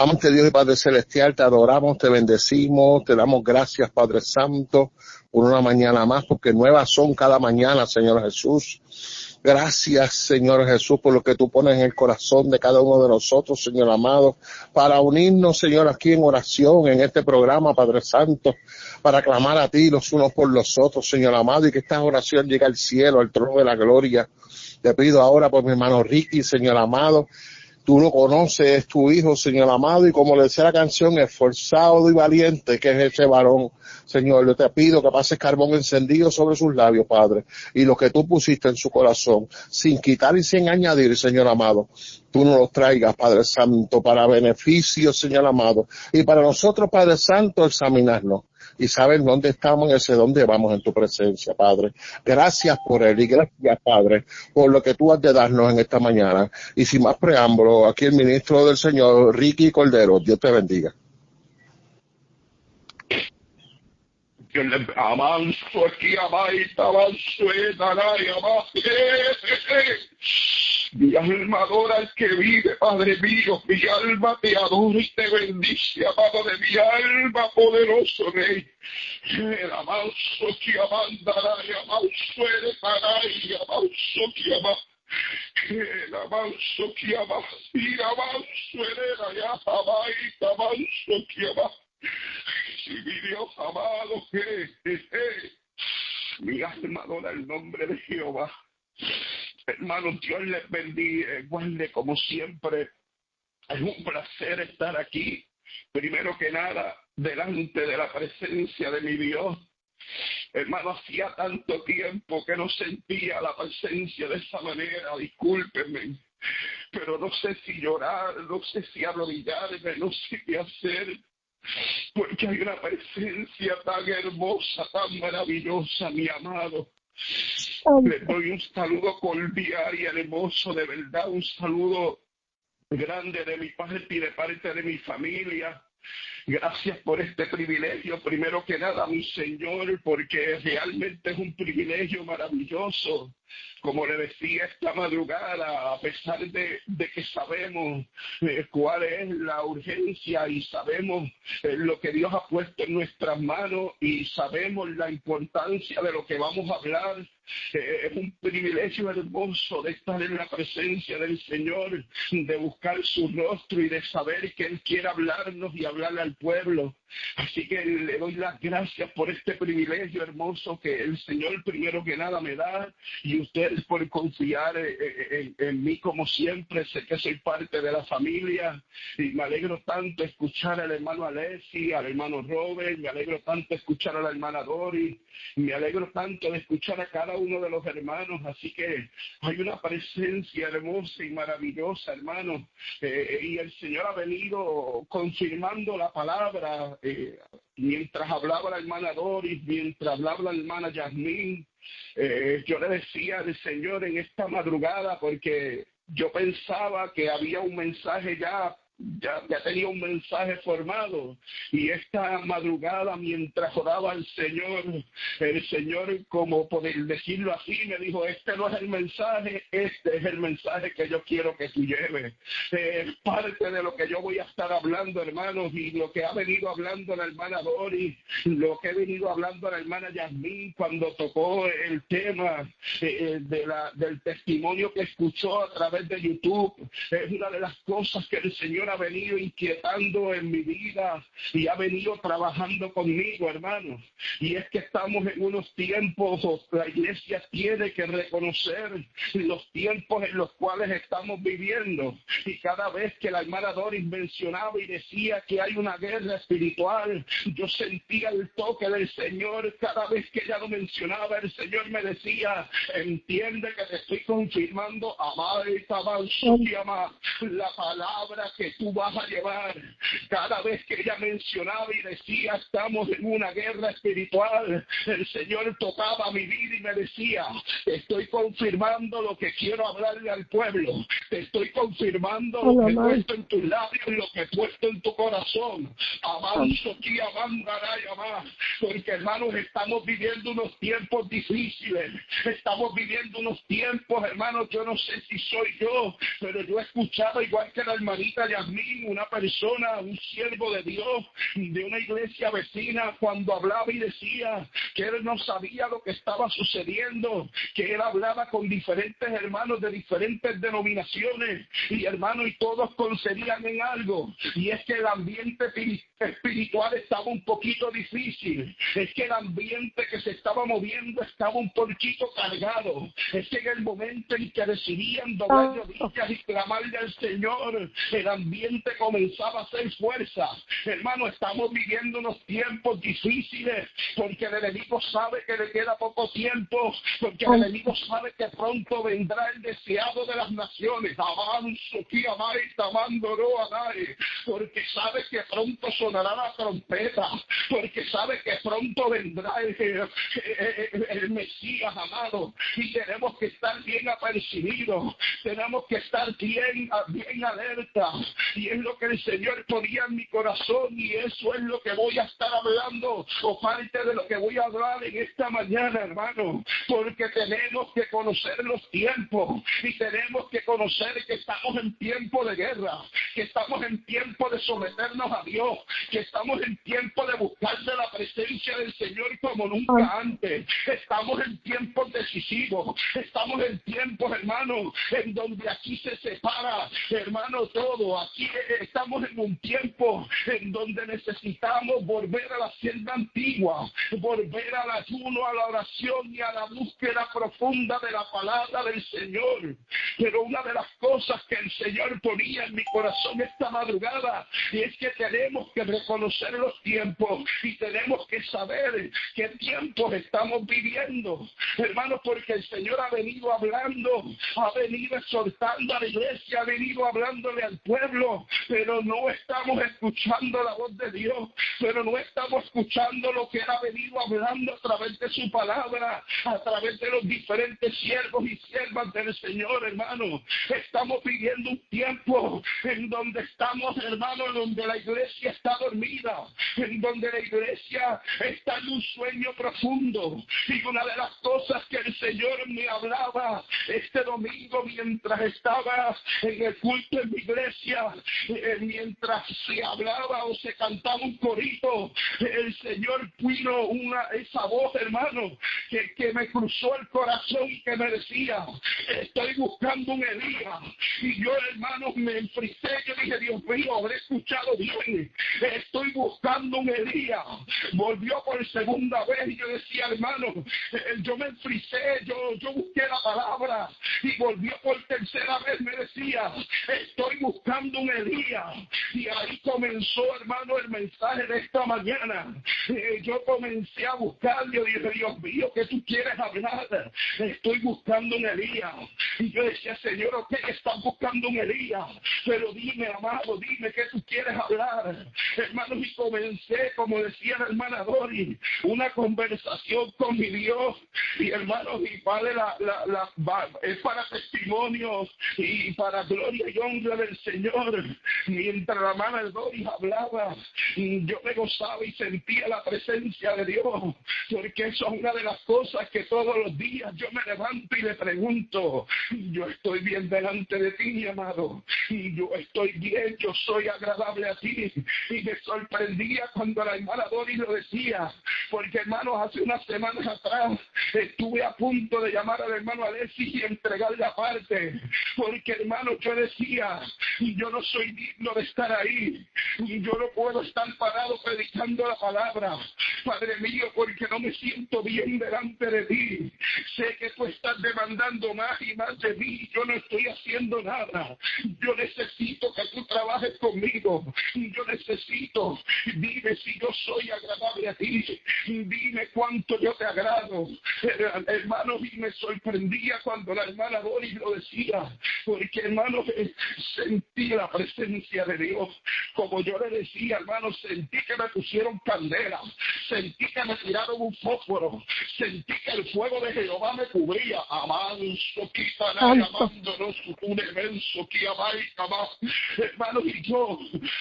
Amante Dios y Padre Celestial, te adoramos, te bendecimos, te damos gracias, Padre Santo, por una mañana más, porque nuevas son cada mañana, Señor Jesús. Gracias, Señor Jesús, por lo que tú pones en el corazón de cada uno de nosotros, Señor amado, para unirnos, Señor, aquí en oración, en este programa, Padre Santo, para clamar a ti los unos por los otros, Señor amado, y que esta oración llegue al cielo, al trono de la gloria. Te pido ahora por mi hermano Ricky, Señor amado. Tú lo conoces, es tu hijo, Señor amado, y como le decía la canción, esforzado y valiente que es ese varón. Señor, yo te pido que pases carbón encendido sobre sus labios, Padre, y lo que tú pusiste en su corazón, sin quitar y sin añadir, Señor amado, tú nos los traigas, Padre Santo, para beneficio, Señor amado, y para nosotros, Padre Santo, examinarnos y saber dónde estamos y hacia dónde vamos en tu presencia, Padre. Gracias por él y gracias, Padre, por lo que tú has de darnos en esta mañana. Y sin más preámbulo, aquí el ministro del Señor, Ricky Cordero. Dios te bendiga. Dios le amanso aquí, amaita, amanso, mi alma adora al que vive, Padre mío, mi alma te adora y te bendice, amado de mi alma, poderoso Rey. El amanso que amandará, y amanso eres y amanso que amandará. El amanso que ama, y amanso eres ya, amaita, amanso que ama. Si mi Dios amado, mi alma adora el nombre de Jehová. Hermanos, Dios les bendiga, guarde como siempre. Es un placer estar aquí, primero que nada, delante de la presencia de mi Dios. Hermano, hacía tanto tiempo que no sentía la presencia de esa manera, discúlpenme. Pero no sé si llorar, no sé si arrodillarme, no sé qué hacer. Porque hay una presencia tan hermosa, tan maravillosa, mi amado. Les doy un saludo cordial y hermoso, de verdad, un saludo grande de mi parte y de parte de mi familia. Gracias por este privilegio, primero que nada, mi Señor, porque realmente es un privilegio maravilloso. Como le decía esta madrugada, a pesar de que sabemos cuál es la urgencia y sabemos lo que Dios ha puesto en nuestras manos y sabemos la importancia de lo que vamos a hablar, es un privilegio hermoso de estar en la presencia del Señor, de buscar su rostro y de saber que Él quiere hablarnos y hablarle al pueblo. Así que le doy las gracias por este privilegio hermoso que el Señor primero que nada me da, y ustedes por confiar en mí como siempre. Sé que soy parte de la familia y me alegro tanto escuchar al hermano Alessi, al hermano Robert, me alegro tanto escuchar a la hermana Dori, me alegro tanto de escuchar a cada uno de los hermanos. Así que hay una presencia hermosa y maravillosa, hermanos, y el Señor ha venido confirmando la palabra. Mientras hablaba la hermana Doris, mientras hablaba la hermana Yasmín, yo le decía al Señor en esta madrugada, porque yo pensaba que había un mensaje ya tenía un mensaje formado, y esta madrugada mientras oraba al Señor, el Señor, como poder decirlo así, me dijo: este no es el mensaje, este es el mensaje que yo quiero que tú lleves. Parte de lo que yo voy a estar hablando, hermanos, y lo que ha venido hablando la hermana Dori, lo que ha venido hablando la hermana Yasmín cuando tocó el tema del testimonio que escuchó a través de YouTube, es una de las cosas que el Señor ha venido inquietando en mi vida y ha venido trabajando conmigo, hermanos. Y es que estamos en unos tiempos, la iglesia tiene que reconocer los tiempos en los cuales estamos viviendo. Y cada vez que la hermana Doris mencionaba y decía que hay una guerra espiritual, yo sentía el toque del Señor. Cada vez que ella lo mencionaba, el Señor me decía: entiende que te estoy confirmando, amada y la palabra que tú vas a llevar. Cada vez que ella mencionaba y decía estamos en una guerra espiritual, el Señor tocaba mi vida y me decía: te estoy confirmando lo que quiero hablarle al pueblo, te estoy confirmando lo que he puesto en tus labios, lo que he puesto en tu corazón. Avanzo aquí, avandará y amar, porque hermanos, estamos viviendo unos tiempos difíciles, estamos viviendo unos tiempos, hermanos, yo no sé si soy yo, pero yo he escuchado igual que la hermanita Yasmín Yasmín, una persona, un siervo de Dios, de una iglesia vecina, cuando hablaba y decía que él no sabía lo que estaba sucediendo, que él hablaba con diferentes hermanos de diferentes denominaciones, y hermanos, y todos coincidían en algo, y es que el ambiente espiritual estaba un poquito difícil, es que el ambiente que se estaba moviendo estaba un poquito cargado, es que en el momento en que decidían doblar rodillas y clamarle al Señor, el ambiente comenzaba a hacer fuerza. Hermano, estamos viviendo unos tiempos difíciles, porque el enemigo sabe que le queda poco tiempo, porque el enemigo sabe que pronto vendrá el deseado de las naciones, porque sabe que pronto sonará la trompeta, porque sabe que pronto vendrá el Mesías, amado, y tenemos que estar bien apercibidos, tenemos que estar bien alerta, y es lo que el Señor ponía en mi corazón, y eso es lo que voy a estar hablando, o parte de lo que voy a hablar en esta mañana, hermano, porque tenemos que conocer los tiempos, y tenemos que conocer que estamos en tiempo de guerra, que estamos en tiempo de someternos a Dios, que estamos en tiempo de buscarse la presencia del Señor como nunca antes. Estamos en tiempos decisivos, estamos en tiempos, hermano, en donde aquí se separa, hermano, todo. Aquí estamos en un tiempo en donde necesitamos volver a la senda antigua, volver al ayuno, a la oración y a la búsqueda profunda de la palabra del Señor. Pero una de las cosas que el Señor ponía en mi corazón esta madrugada es que tenemos que reconocer los tiempos y tenemos que saber qué tiempos estamos viviendo, hermanos, porque el Señor ha venido hablando, ha venido exhortando a la iglesia, ha venido hablándole al pueblo, pero no estamos escuchando la voz de Dios, pero no estamos escuchando lo que Él ha venido hablando a través de su palabra, a través de los diferentes siervos y siervas del Señor, hermano. Estamos viviendo un tiempo en donde estamos, hermano, en donde la iglesia está dormida, en donde la iglesia está en un sueño profundo. Y una de las cosas que el Señor me hablaba este domingo mientras estaba en el culto en mi iglesia, mientras se hablaba o se cantaba un corito, el Señor puso esa voz, hermano, que me cruzó el corazón y que me decía: estoy buscando un Elías. Y yo, hermano, me enfricé. Yo dije: Dios mío, habré escuchado bien. Estoy buscando un Elías. Volvió por segunda vez y yo decía: hermano, yo me enfricé, yo busqué la palabra. Y volvió por tercera vez, me decía: estoy buscando un Elías. Y ahí comenzó, hermano, el mensaje de esta mañana. Yo comencé a buscar, yo dije: Dios mío, ¿qué tú quieres hablar? Estoy buscando un Elías. Y yo decía: Señor, ok, estás buscando un Elías, pero dime, amado, dime qué tú quieres hablar, hermanos. Y comencé, como decía la hermana Dori, una conversación con mi Dios. Y hermanos, y vale es para testimonios y para gloria y honra del Señor. Mientras la hermana Dori hablaba, yo me gozaba y sentía la presencia de Dios, porque eso es una de las cosas que todos los días yo me levanto y le pregunto: yo estoy bien delante de ti, mi amado, y yo estoy bien, yo soy agradable a ti. Y me sorprendía cuando la hermana Dori lo decía, porque, hermanos, hace unas semanas atrás estuve a punto de llamar al hermano Alexis y entregarle aparte, porque, hermano, yo decía: yo no soy digno de estar ahí, y yo no puedo estar parado predicando la palabra, Padre mío, porque no me siento bien delante de ti. Sé que tú estás demandando más y más de mí. Yo no estoy haciendo nada. Yo necesito que tú trabajes conmigo. Yo necesito, dime si yo soy agradable a ti. Dime cuánto yo te agrado. Hermano, y me sorprendía cuando la hermana Dori lo decía, porque, hermano, sentí la presencia de Dios. Como yo le decía, hermano, sentí que me pusieron candela. sentí que me tiraron un fósforo, sentí que el fuego de Jehová me cubría. Amanso, quitará, amándonos, un inmenso, que amai, hermano, y yo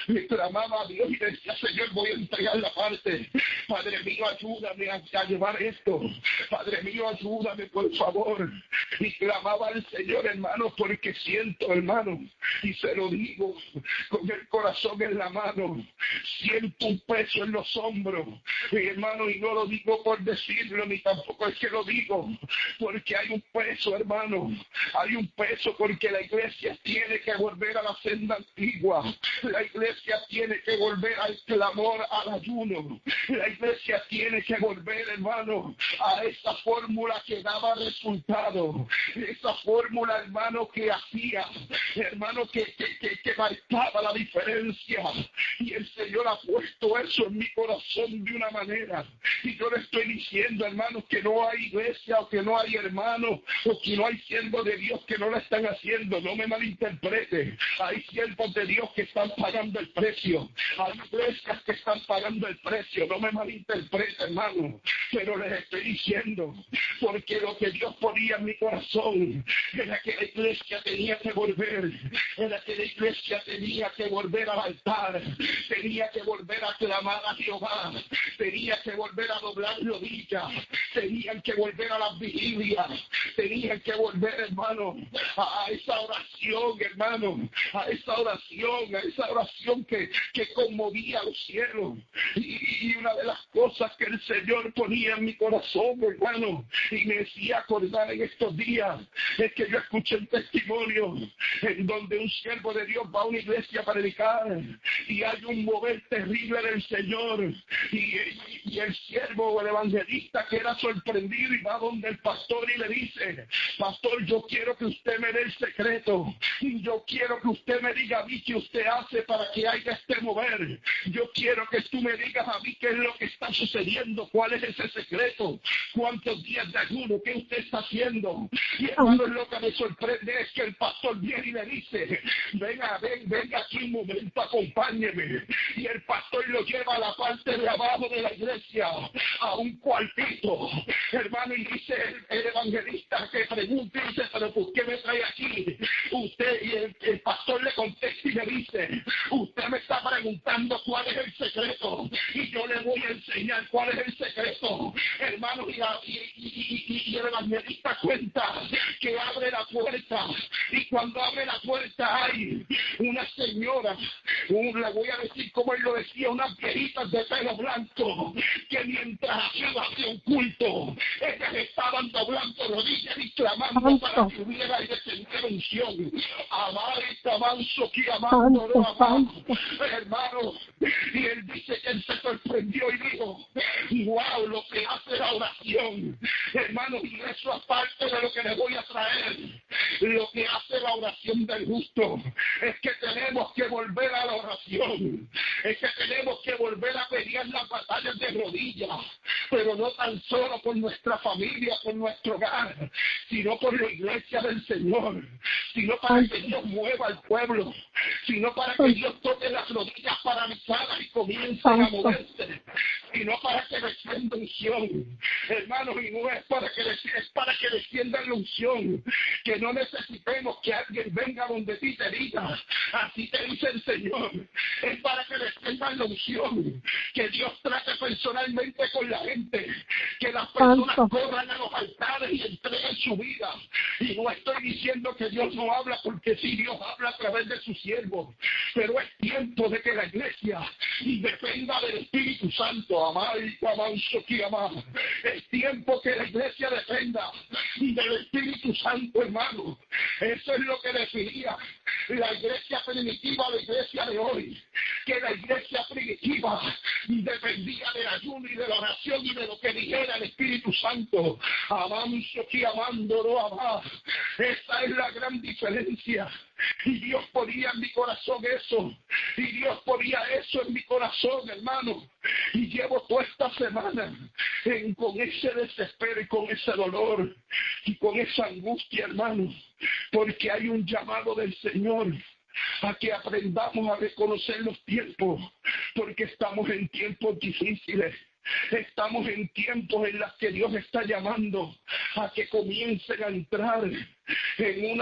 le clamaba a Dios y decía, Señor, voy a entregar la parte. Padre mío, ayúdame a llevar esto. Padre mío, ayúdame, por favor. Y clamaba al Señor, hermano, porque siento, hermano, y se lo digo con el corazón en la mano, siento un peso en los hombros, mi hermano, y no lo digo por decirlo, ni tampoco es que lo digo, porque hay un peso, hermano, hay un peso, porque la iglesia tiene que volver a la senda antigua, la iglesia tiene que volver al clamor, al ayuno, la iglesia tiene que volver, hermano, a esa fórmula que daba resultado, esa fórmula, hermano, que hacía, hermano, que marcaba la diferencia. Y el Señor ha puesto eso en mi corazón de una manera. Y yo le estoy diciendo, hermanos, que no hay iglesia o que no hay hermanos o que no hay siervos de Dios que no la están haciendo. No me malinterprete. Hay siervos de Dios que están pagando el precio. Hay iglesias que están pagando el precio. No me malinterprete, hermano. Pero les estoy diciendo, porque lo que Dios ponía en mi corazón era que la iglesia tenía que volver. Era que la iglesia tenía que volver al altar. Tenía que volver a clamar a Jehová. Tenía que volver a doblar rodillas. Tenían que volver a las vigilias. Tenían que volver, hermano, a esa oración, hermano. A esa oración que conmovía los cielos. Y una de las cosas que el Señor ponía en mi corazón, hermano, y me decía acordar en estos días, es que yo escuché un testimonio en donde un siervo de Dios va a una iglesia a predicar y hay un mover terrible del Señor y el siervo o el evangelista queda sorprendido y va donde el pastor y le dice, pastor, yo quiero que usted me dé el secreto, yo quiero que usted me diga a mí qué usted hace para que haya este mover, yo quiero que tú me digas a mí qué es lo que está sucediendo, cuál es ese secreto, cuántos días de ayuno, qué usted está haciendo. Y hermano, lo que me sorprende es que el pastor viene y le dice, venga aquí un momento, acompáñeme. Y el pastor lo lleva a la parte de abajo de la iglesia, a un cuartito, hermano, y dice el evangelista que pregunta y dice, pero ¿por qué me trae aquí? Usted, y el pastor le contesta y le dice, usted me está preguntando cuál es el secreto, y yo le voy a enseñar cuál es el secreto, hermano, y el evangelista cuenta que abre la puerta, y cuando abre la puerta hay una señora, le voy a decir como él lo decía, unas viejitas de pelo blanco, que mientras hacía un culto, ellas estaban doblando rodillas y clamando para que hubiera y descendiera unción. Amar y avanzo que amando no amar, hermano. Y él dice que él se sorprendió y dijo, wow, lo que hace la oración, hermano, y eso aparte de lo que le voy a traer, lo que hace la oración del justo, es que tenemos que volver a la oración, es que tenemos que volver a pelear las batallas de rodillas, pero no tan solo por nuestra familia, por nuestro hogar, sino por la iglesia del Señor, sino para que Dios mueva al pueblo, sino para que Dios toque las rodillas paralizadas y comiencen a moverse, sino para que descienda unción, hermanos, y no es para que es para que descienda la unción, que no necesitemos que alguien venga donde ti te diga, así te dice el Señor, es para que descienda la unción, que Dios trate personalmente con la gente, que las personas corran a los altares y entreguen su vida. Y no estoy diciendo que Dios no habla, porque sí, Dios habla a través de sus siervos, pero es tiempo de que la iglesia dependa del Espíritu Santo. Amar y avanzo que amar, es tiempo que la iglesia dependa del Espíritu Santo, hermano. Eso es lo que definía la iglesia primitiva, la iglesia de hoy, que la iglesia primitiva dependía del ayuno y de la oración y de lo que dijera el Espíritu Santo. Avanzo que amando no amar, esa es la gran diferencia. Y Dios ponía en mi corazón eso, y Dios ponía eso en mi corazón, hermano, y llevo toda esta semana con ese desespero y con ese dolor y con esa angustia, hermano, porque hay un llamado del Señor a que aprendamos a reconocer los tiempos, porque estamos en tiempos difíciles. Estamos en tiempos en los que Dios está llamando a que comiencen a entrar en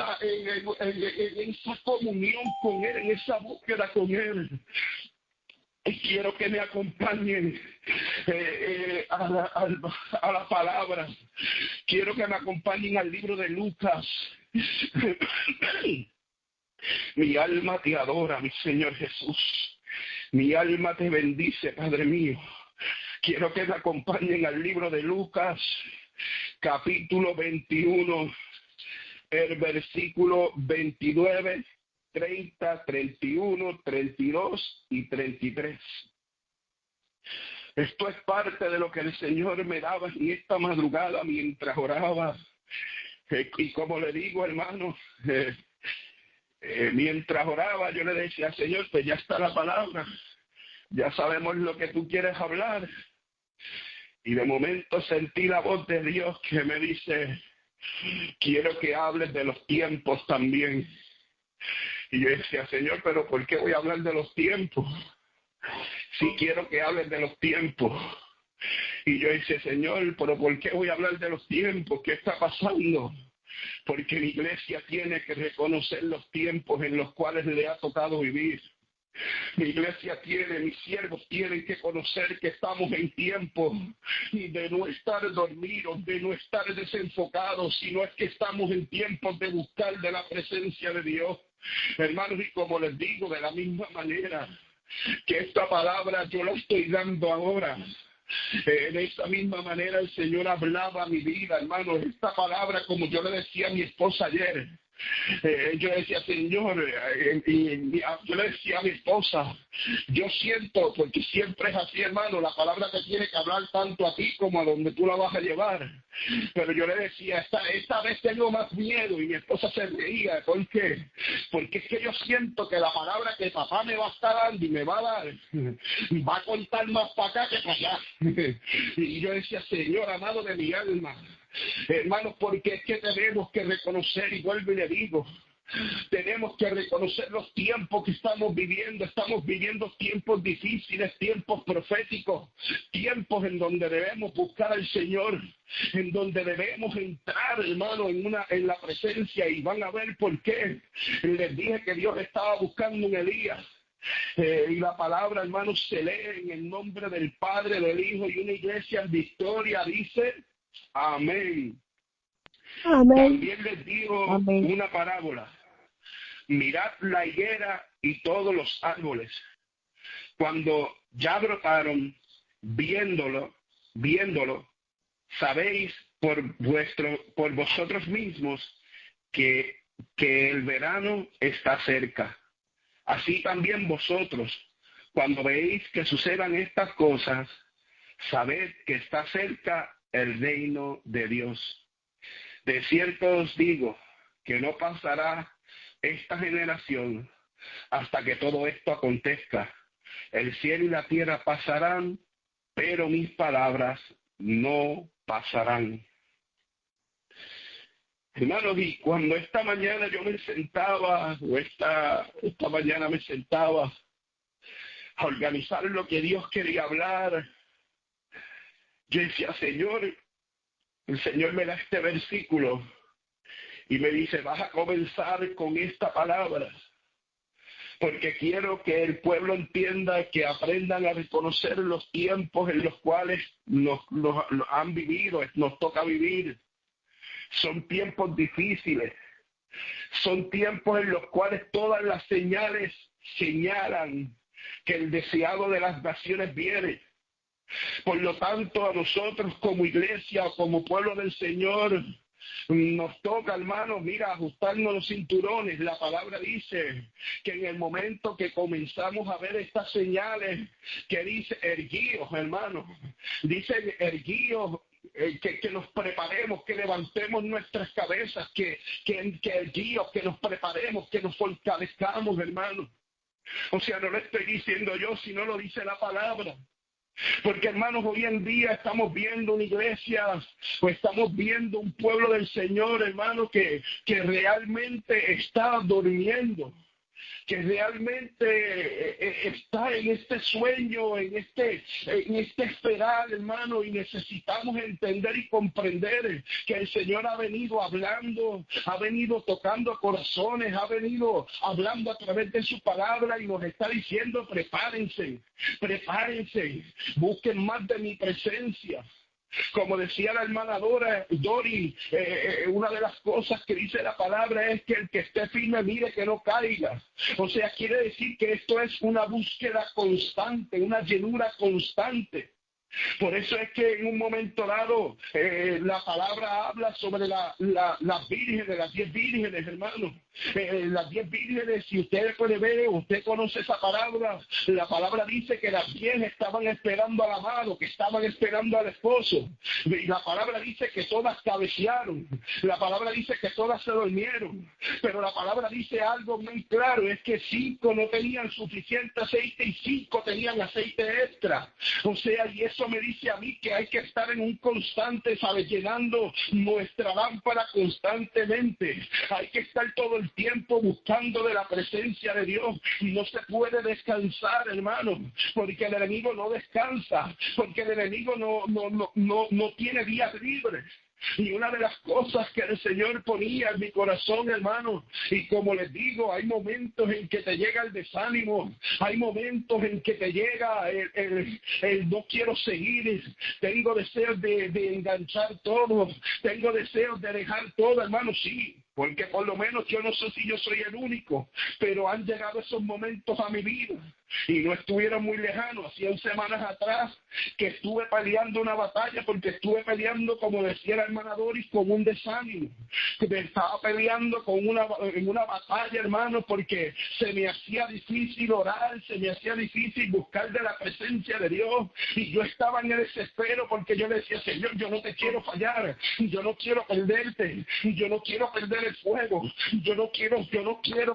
esa comunión con Él, en esa búsqueda con Él. Y quiero que me acompañen a la palabra. Quiero que me acompañen al libro de Lucas. Mi alma te adora, mi Señor Jesús. Mi alma te bendice, Padre mío. Quiero que me acompañen al libro de Lucas, capítulo 21, el versículo 29, 30, 31, 32 y 33. Esto es parte de lo que el Señor me daba en esta madrugada mientras oraba. Y como le digo, hermano, mientras oraba yo le decía, Señor, pues ya está la palabra. Ya sabemos lo que tú quieres hablar. Y de momento sentí la voz de Dios que me dice, quiero que hables de los tiempos también. Y yo decía, Señor, pero ¿por qué voy a hablar de los tiempos? Sí quiero que hables de los tiempos. Y yo decía, Señor, pero ¿por qué voy a hablar de los tiempos? ¿Qué está pasando? Porque la iglesia tiene que reconocer los tiempos en los cuales le ha tocado vivir. Mi iglesia tiene, mis siervos tienen que conocer que estamos en tiempo de no estar dormidos, de no estar desenfocados, sino es que estamos en tiempos de buscar de la presencia de Dios. Hermanos, y como les digo, de la misma manera que esta palabra yo la estoy dando ahora, de esa misma manera el Señor hablaba a mi vida, hermanos. Esta palabra, como yo le decía a mi esposa ayer, yo le decía, Señor, yo le decía a mi esposa, yo siento, porque siempre es así, hermano, la palabra te tiene que hablar tanto a ti como a donde tú la vas a llevar. Pero yo le decía, esta vez tengo más miedo, y mi esposa se reía. ¿Por qué? Porque es que yo siento que la palabra que papá me va a estar dando y me va a dar, va a contar más para acá que para allá. Y yo decía, Señor amado de mi alma, hermanos, porque es que tenemos que reconocer, y vuelvo y le digo, tenemos que reconocer los tiempos que estamos viviendo tiempos difíciles, tiempos proféticos, tiempos en donde debemos buscar al Señor, en donde debemos entrar, hermano, en la presencia, y van a ver por qué. Les dije que Dios estaba buscando un Elías. Y la palabra, hermanos, se lee en el nombre del Padre, del Hijo, y una iglesia en victoria dice, amén. Amén. También les digo Amén. una parábola. Mirad la higuera y todos los árboles. Cuando ya brotaron, viéndolo, sabéis por vosotros mismos que el verano está cerca. Así también vosotros, cuando veis que sucedan estas cosas, sabed que está cerca el reino de Dios. De cierto os digo que no pasará esta generación hasta que todo esto acontezca. El cielo y la tierra pasarán, pero mis palabras no pasarán. Hermanos, y cuando esta mañana yo me sentaba, o esta mañana me sentaba a organizar lo que Dios quería hablar, yo decía, Señor, el Señor me da este versículo y me dice, vas a comenzar con esta palabra, porque quiero que el pueblo entienda, que aprendan a reconocer los tiempos en los cuales nos han vivido, nos toca vivir. Son tiempos difíciles, son tiempos en los cuales todas las señales señalan que el deseado de las naciones viene. Por lo tanto, a nosotros como iglesia, como pueblo del Señor, nos toca, hermanos, mira, ajustarnos los cinturones. La palabra dice que en el momento que comenzamos a ver estas señales, que dice erguíos, hermanos, dice erguíos, que nos preparemos, que levantemos nuestras cabezas, que erguíos, que nos preparemos, que nos fortalezcamos, hermanos. O sea, no lo estoy diciendo yo, sino lo dice la palabra. Porque, hermanos, hoy en día estamos viendo una iglesia, o estamos viendo un pueblo del Señor, hermano, que realmente está durmiendo. que realmente está en este sueño, en este esperar, hermano, y necesitamos entender y comprender que el Señor ha venido hablando, ha venido tocando corazones, ha venido hablando a través de su palabra y nos está diciendo: prepárense, prepárense, busquen más de mi presencia. Como decía la hermana Dori, una de las cosas que dice la palabra es que el que esté firme mire que no caiga. O sea, quiere decir que esto es una búsqueda constante, una llenura constante. Por eso es que en un momento dado la palabra habla sobre las vírgenes, las 10 vírgenes, hermanos. Las 10 vírgenes, si ustedes pueden ver, usted conoce esa palabra, la palabra dice que las 10 estaban esperando al amado, que estaban esperando al esposo. Y la palabra dice que todas cabecearon, la palabra dice que todas se durmieron, pero la palabra dice algo muy claro, es que 5 no tenían suficiente aceite y 5 tenían aceite extra. O sea, y eso me dice a mí que hay que estar en un constante, ¿sabes? Llenando nuestra lámpara constantemente. Hay que estar todo el tiempo buscando de la presencia de Dios. Y no se puede descansar, hermano, porque el enemigo no descansa, porque el enemigo no tiene días libres. Y una de las cosas que el Señor ponía en mi corazón, hermano, y como les digo, hay momentos en que te llega el desánimo, hay momentos en que te llega el no quiero seguir, tengo deseos de enganchar todo, tengo deseos de dejar todo, hermano, sí. Porque por lo menos yo no sé si yo soy el único, pero han llegado esos momentos a mi vida y no estuvieron muy lejanos. Hacían semanas atrás que estuve peleando una batalla, porque estuve peleando, como decía la hermana Doris, con un desánimo. Me estaba peleando en una batalla, hermano, porque se me hacía difícil orar, se me hacía difícil buscar de la presencia de Dios, y yo estaba en el desespero porque yo le decía: Señor, yo no te quiero fallar, yo no quiero perderte, yo no quiero perder el fuego, yo no quiero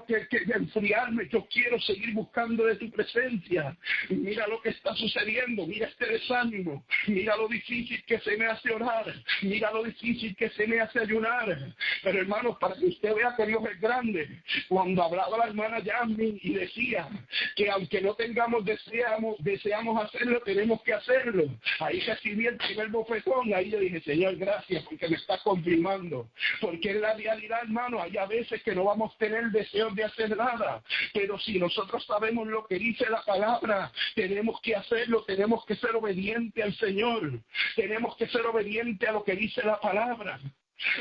que enfriarme, yo quiero seguir buscando de tu presencia. Y mira lo que está sucediendo, mira este desánimo, mira lo difícil que se me hace orar, mira lo difícil que se me hace ayunar. Pero hermanos, para que usted vea que Dios es grande, cuando hablaba la hermana Yasmin y decía que aunque no tengamos deseamos hacerlo, tenemos que hacerlo, ahí recibí el primer bofetón. Ahí yo dije: Señor, gracias, porque me está confirmando, porque en la realidad, hermano, hay a veces que no vamos a tener deseos de hacer nada, pero si nosotros sabemos lo que dice la palabra, tenemos que hacerlo, tenemos que ser obedientes al Señor, tenemos que ser obedientes a lo que dice la palabra.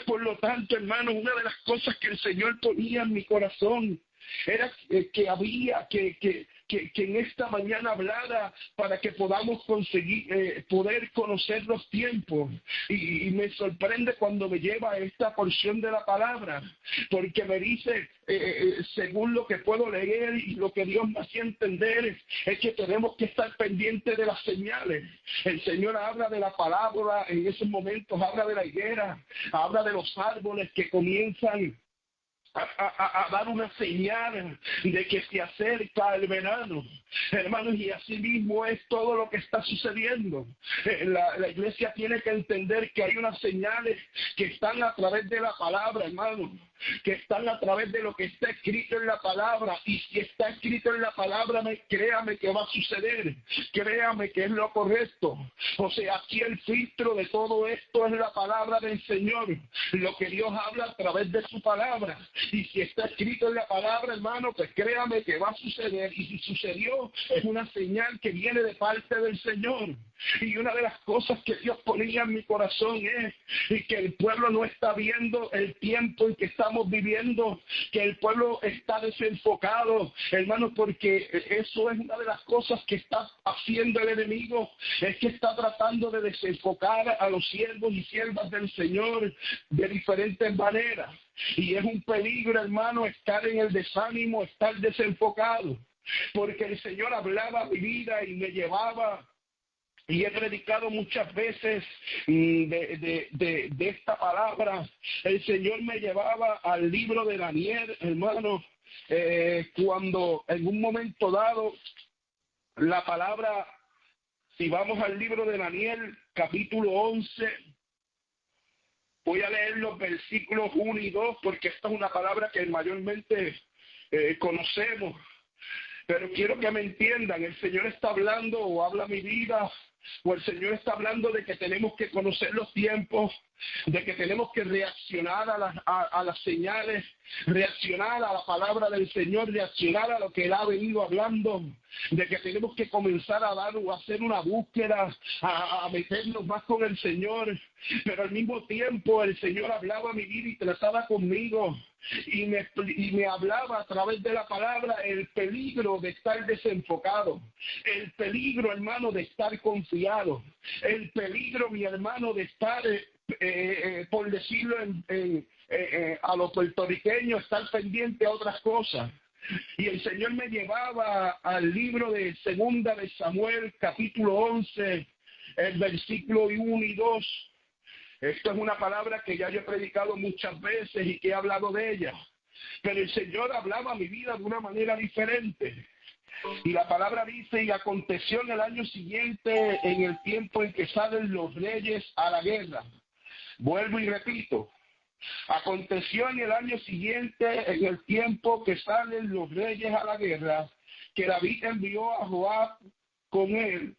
Por lo tanto, hermano, una de las cosas que el Señor ponía en mi corazón era que había que en esta mañana hablara para que podamos conseguir poder conocer los tiempos. Y me sorprende cuando me lleva a esta porción de la palabra, porque me dice, según lo que puedo leer y lo que Dios me hacía entender, es que tenemos que estar pendientes de las señales. El Señor habla de la palabra, en esos momentos habla de la higuera, habla de los árboles que comienzan a dar una señal de que se acerca el verano, hermanos, y así mismo es todo lo que está sucediendo. La iglesia tiene que entender que hay unas señales que están a través de la palabra, hermanos, que están a través de lo que está escrito en la palabra, y si está escrito en la palabra, créame que va a suceder, créame que es lo correcto. O sea, aquí el filtro de todo esto es la palabra del Señor, lo que Dios habla a través de su palabra. Y si está escrito en la palabra, hermano, pues créame que va a suceder. Y si sucedió, es una señal que viene de parte del Señor. Y una de las cosas que Dios ponía en mi corazón es que el pueblo no está viendo el tiempo en que estamos viviendo, que el pueblo está desenfocado, hermanos, porque eso es una de las cosas que está haciendo el enemigo, es que está tratando de desenfocar a los siervos y siervas del Señor de diferentes maneras. Y es un peligro, hermano, estar en el desánimo, estar desenfocado, porque el Señor hablaba a mi vida y me llevaba. Y he predicado muchas veces de esta palabra. El Señor me llevaba al libro de Daniel, hermano, cuando en un momento dado la palabra, si vamos al libro de Daniel, capítulo 11, voy a leer los versículos 1 y 2, porque esta es una palabra que mayormente conocemos. Pero quiero que me entiendan, el Señor está hablando o habla mi vida, o el Señor está hablando de que tenemos que conocer los tiempos, de que tenemos que reaccionar a las señales, reaccionar a la palabra del Señor, reaccionar a lo que Él ha venido hablando, de que tenemos que comenzar a dar o hacer una búsqueda, a meternos más con el Señor. Pero al mismo tiempo el Señor hablaba a mi vida y trataba conmigo y me hablaba a través de la palabra el peligro de estar desenfocado, el peligro, hermano, de estar confiado, el peligro, mi hermano, de estar por decirlo a los puertorriqueños, estar pendiente a otras cosas. Y el Señor me llevaba al libro de Segunda de Samuel, capítulo 11, el versículo 1 y 2. Esto es una palabra que ya yo he predicado muchas veces y que he hablado de ella. Pero el Señor hablaba a mi vida de una manera diferente. Y la palabra dice, y aconteció en el año siguiente, en el tiempo en que salen los reyes a la guerra. Vuelvo y repito. Aconteció en el año siguiente, en el tiempo que salen los reyes a la guerra, que David envió a Joab con él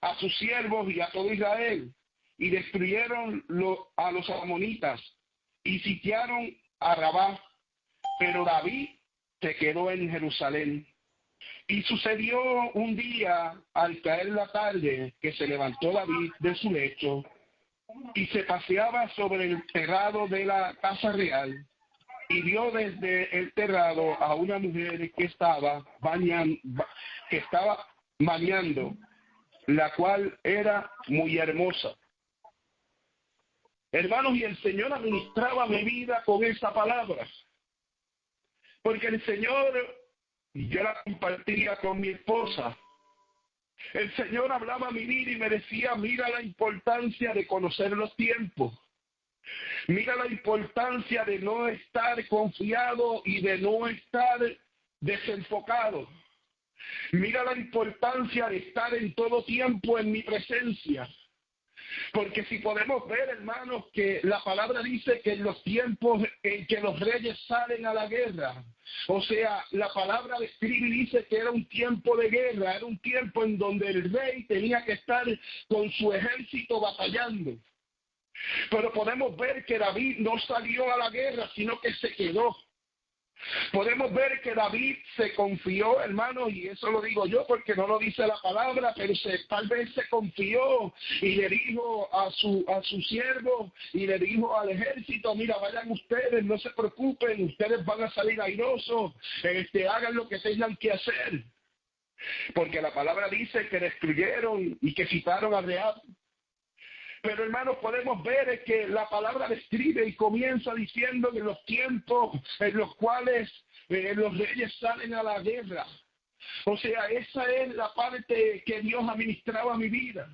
a sus siervos y a todo Israel, y destruyeron a los amonitas y sitiaron a Rabá, pero David se quedó en Jerusalén. Y sucedió un día, al caer la tarde, que se levantó David de su lecho y se paseaba sobre el terrado de la casa real, y vio desde el terrado a una mujer que estaba bañando, la cual era muy hermosa. Hermanos, y el Señor administraba mi vida con esa palabra, porque el Señor, y yo la compartía con mi esposa, el Señor hablaba a mi vida y me decía, mira la importancia de conocer los tiempos. Mira la importancia de no estar confiado y de no estar desenfocado. Mira la importancia de estar en todo tiempo en mi presencia. Porque si podemos ver, hermanos, que la palabra dice que en los tiempos en que los reyes salen a la guerra, o sea, la palabra describe y dice que era un tiempo de guerra, era un tiempo en donde el rey tenía que estar con su ejército batallando. Pero podemos ver que David no salió a la guerra, sino que se quedó. Podemos ver que David se confió, hermano, y eso lo digo yo porque no lo dice la palabra, pero tal vez se confió y le dijo a su siervo y le dijo al ejército, mira, vayan ustedes, no se preocupen, ustedes van a salir airosos, hagan lo que tengan que hacer. Porque la palabra dice que destruyeron y que citaron a Reab. Pero hermanos, podemos ver que la palabra describe y comienza diciendo que los tiempos en los cuales los reyes salen a la guerra. O sea, esa es la parte que Dios administraba a mi vida.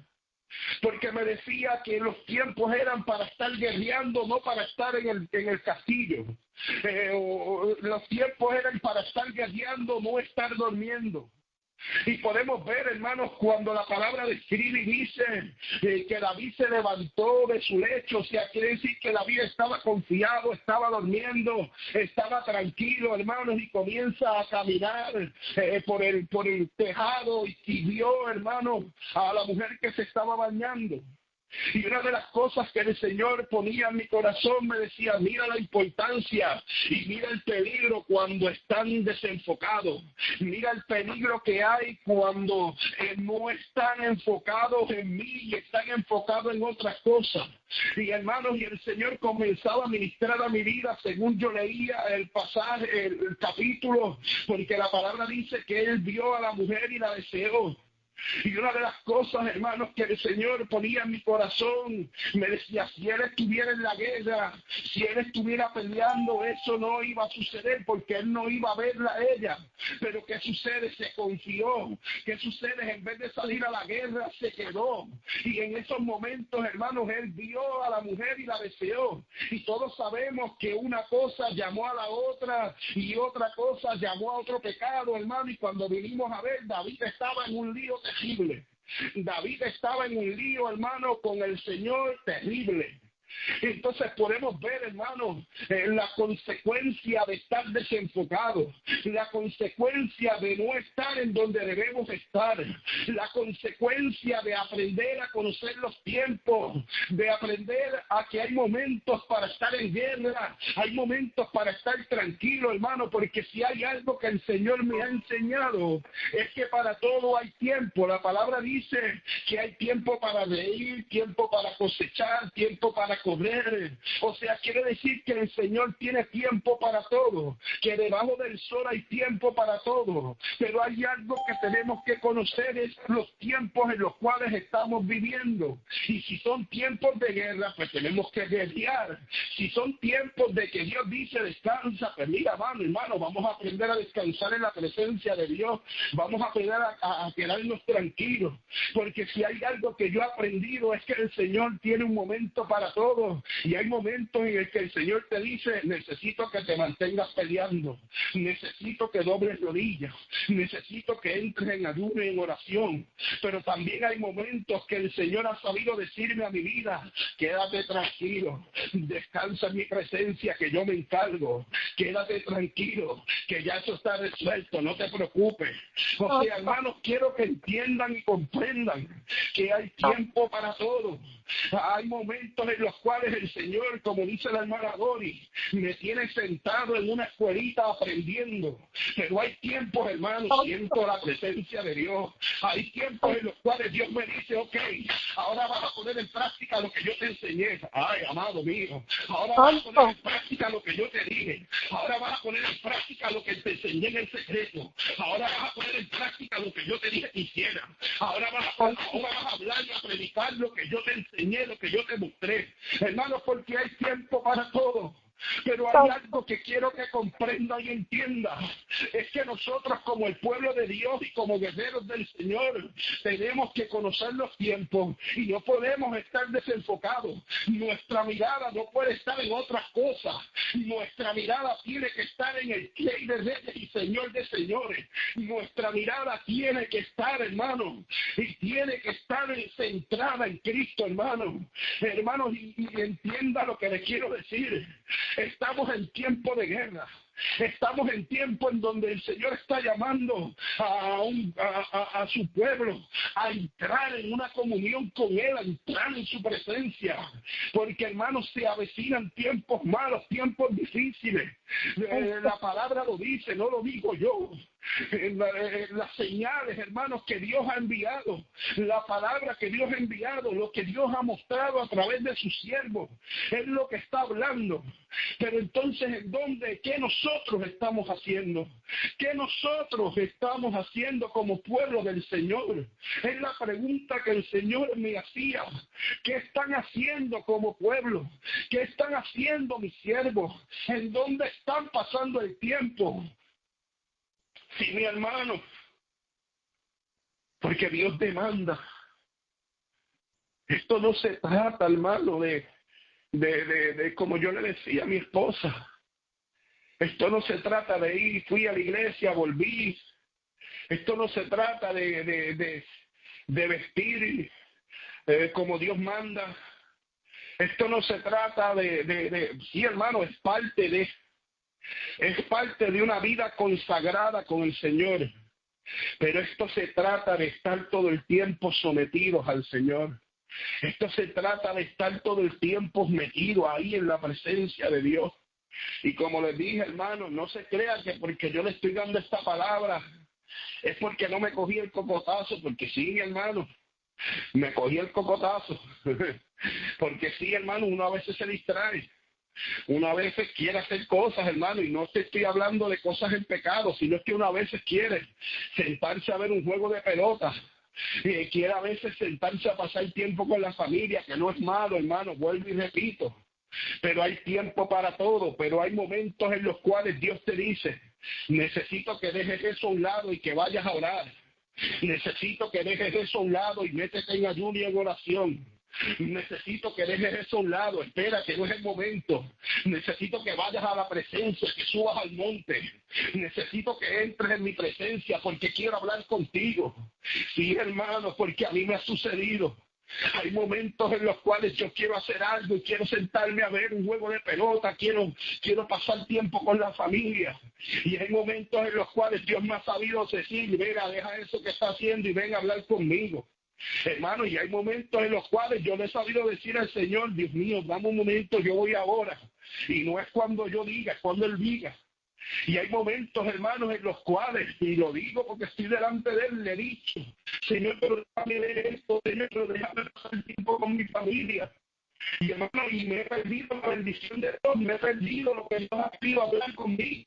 Porque me decía que los tiempos eran para estar guerreando, no para estar en el castillo. Los tiempos eran para estar guerreando, no estar durmiendo. Y podemos ver, hermanos, cuando la palabra describe y dice que David se levantó de su lecho, o sea, quiere decir que David estaba confiado, estaba durmiendo, estaba tranquilo, hermanos, y comienza a caminar por el tejado y vio, hermanos, a la mujer que se estaba bañando. Y una de las cosas que el Señor ponía en mi corazón me decía, mira la importancia y mira el peligro cuando están desenfocados. Mira el peligro que hay cuando no están enfocados en mí y están enfocados en otras cosas. Y hermanos, y el Señor comenzaba a ministrar a mi vida según yo leía el pasaje, el capítulo, porque la palabra dice que Él vio a la mujer y la deseó. Y una de las cosas, hermanos, que el Señor ponía en mi corazón, me decía, si Él estuviera en la guerra, si Él estuviera peleando, eso no iba a suceder porque Él no iba a verla a ella. Pero ¿qué sucede? Se confió. ¿Qué sucede? En vez de salir a la guerra, se quedó. Y en esos momentos, hermanos, Él vio a la mujer y la deseó. Y todos sabemos que una cosa llamó a la otra y otra cosa llamó a otro pecado, hermano. Y cuando vinimos a ver, David estaba en un lío terrible. David estaba en un lío, hermano, con el Señor terrible. Entonces podemos ver, hermano, la consecuencia de estar desenfocados, la consecuencia de no estar en donde debemos estar, la consecuencia de aprender a conocer los tiempos, de aprender a que hay momentos para estar en guerra, hay momentos para estar tranquilo, hermano, porque si hay algo que el Señor me ha enseñado, es que para todo hay tiempo. La palabra dice que hay tiempo para reír, tiempo para cosechar, tiempo para comer. O sea, quiere decir que el Señor tiene tiempo para todo, que debajo del sol hay tiempo para todo. Pero hay algo que tenemos que conocer, es los tiempos en los cuales estamos viviendo. Y si son tiempos de guerra, pues tenemos que guerrear. Si son tiempos de que Dios dice descansa, pues mira, hermano, vamos a aprender a descansar en la presencia de Dios. Vamos a aprender a quedarnos tranquilos. Porque si hay algo que yo he aprendido es que el Señor tiene un momento para todo. Y hay momentos en el que el Señor te dice, necesito que te mantengas peleando. Necesito que dobles rodillas. Necesito que entres en ayuno y en oración. Pero también hay momentos que el Señor ha sabido decirme a mi vida, quédate tranquilo, descansa en mi presencia que yo me encargo, quédate tranquilo, que ya eso está resuelto, no te preocupes. O sea, hermanos, quiero que entiendan y comprendan que hay tiempo para todo. Hay momentos en los cuales el Señor, como dice la hermana Dori, me tiene sentado en una escuelita aprendiendo. Pero hay tiempos, hermanos, siento la presencia de Dios. Hay tiempos en los cuales Dios me dice, ok, ahora vas a poner en práctica lo que yo te enseñé. Ay, amado mío, ahora vas a poner en práctica lo que yo te dije. Ahora vas a poner en práctica lo que te enseñé en el secreto. Ahora vas a poner en práctica lo que yo te dije que hiciera. Ahora vas a hablar y a predicar lo que yo te enseñé, lo que yo te mostré. Hermanos, porque hay tiempo para todo. Pero hay algo que quiero que comprenda y entienda, es que nosotros como el pueblo de Dios y como guerreros del Señor tenemos que conocer los tiempos y no podemos estar desenfocados. Nuestra mirada no puede estar en otras cosas. Nuestra mirada tiene que estar en el Rey de Reyes y Señor de Señores. Nuestra mirada tiene que estar, hermano, y tiene que estar centrada en Cristo, hermano. Hermanos, y entienda lo que les quiero decir. Estamos en tiempo de guerra. Estamos en tiempo en donde el Señor está llamando a su pueblo a entrar en una comunión con Él, a entrar en su presencia. Porque, hermanos, se avecinan tiempos malos, tiempos difíciles. La palabra lo dice, no lo digo yo. Las señales, hermanos, que Dios ha enviado, la palabra que Dios ha enviado, lo que Dios ha mostrado a través de sus siervos, es lo que está hablando. Pero entonces, ¿en dónde? ¿Qué nosotros estamos haciendo? ¿Qué nosotros estamos haciendo como pueblo del Señor? Es la pregunta que el Señor me hacía. ¿Qué están haciendo como pueblo? ¿Qué están haciendo mis siervos? ¿En dónde están pasando el tiempo? Sí, mi hermano, porque Dios demanda. Esto no se trata, hermano, de como yo le decía a mi esposa. Esto no se trata de ir, fui a la iglesia, volví. Esto no se trata de vestir como Dios manda. Esto no se trata sí, hermano, es parte de una vida consagrada con el Señor. Pero esto se trata de estar todo el tiempo sometidos al Señor. Esto se trata de estar todo el tiempo metido ahí en la presencia de Dios. Y como les dije, hermano, no se crean que porque yo le estoy dando esta palabra es porque no me cogí el cocotazo, porque sí, hermano, me cogí el cocotazo. Porque sí, hermano, uno a veces se distrae. Uno a veces quiere hacer cosas, hermano, y no te estoy hablando de cosas en pecado, sino es que uno a veces quiere sentarse a ver un juego de pelota. Quiere a veces sentarse a pasar tiempo con la familia, que no es malo, hermano, vuelvo y repito. Pero hay tiempo para todo, pero hay momentos en los cuales Dios te dice, necesito que dejes eso a un lado y que vayas a orar. Necesito que dejes eso a un lado y métete en ayuno y en oración. Necesito que dejes eso a un lado, espera que no es el momento. Necesito que vayas a la presencia, que subas al monte. Necesito que entres en mi presencia porque quiero hablar contigo. Sí, hermano, porque a mí me ha sucedido Hay momentos en los cuales yo quiero hacer algo y quiero sentarme a ver un juego de pelota, quiero pasar tiempo con la familia. Y hay momentos en los cuales Dios me ha sabido decir, venga, deja eso que está haciendo y ven a hablar conmigo. Hermano, y hay momentos en los cuales yo le he sabido decir al Señor, Dios mío, dame un momento, yo voy ahora. Y no es cuando yo diga, es cuando Él diga. Y hay momentos, hermanos, en los cuales, y lo digo porque estoy delante de Él, le he dicho, Señor, pero déjame ver esto, Señor, pero déjame pasar tiempo con mi familia. Y hermano, y me he perdido la bendición de Dios, me he perdido lo que Dios ha pedido hablar conmigo.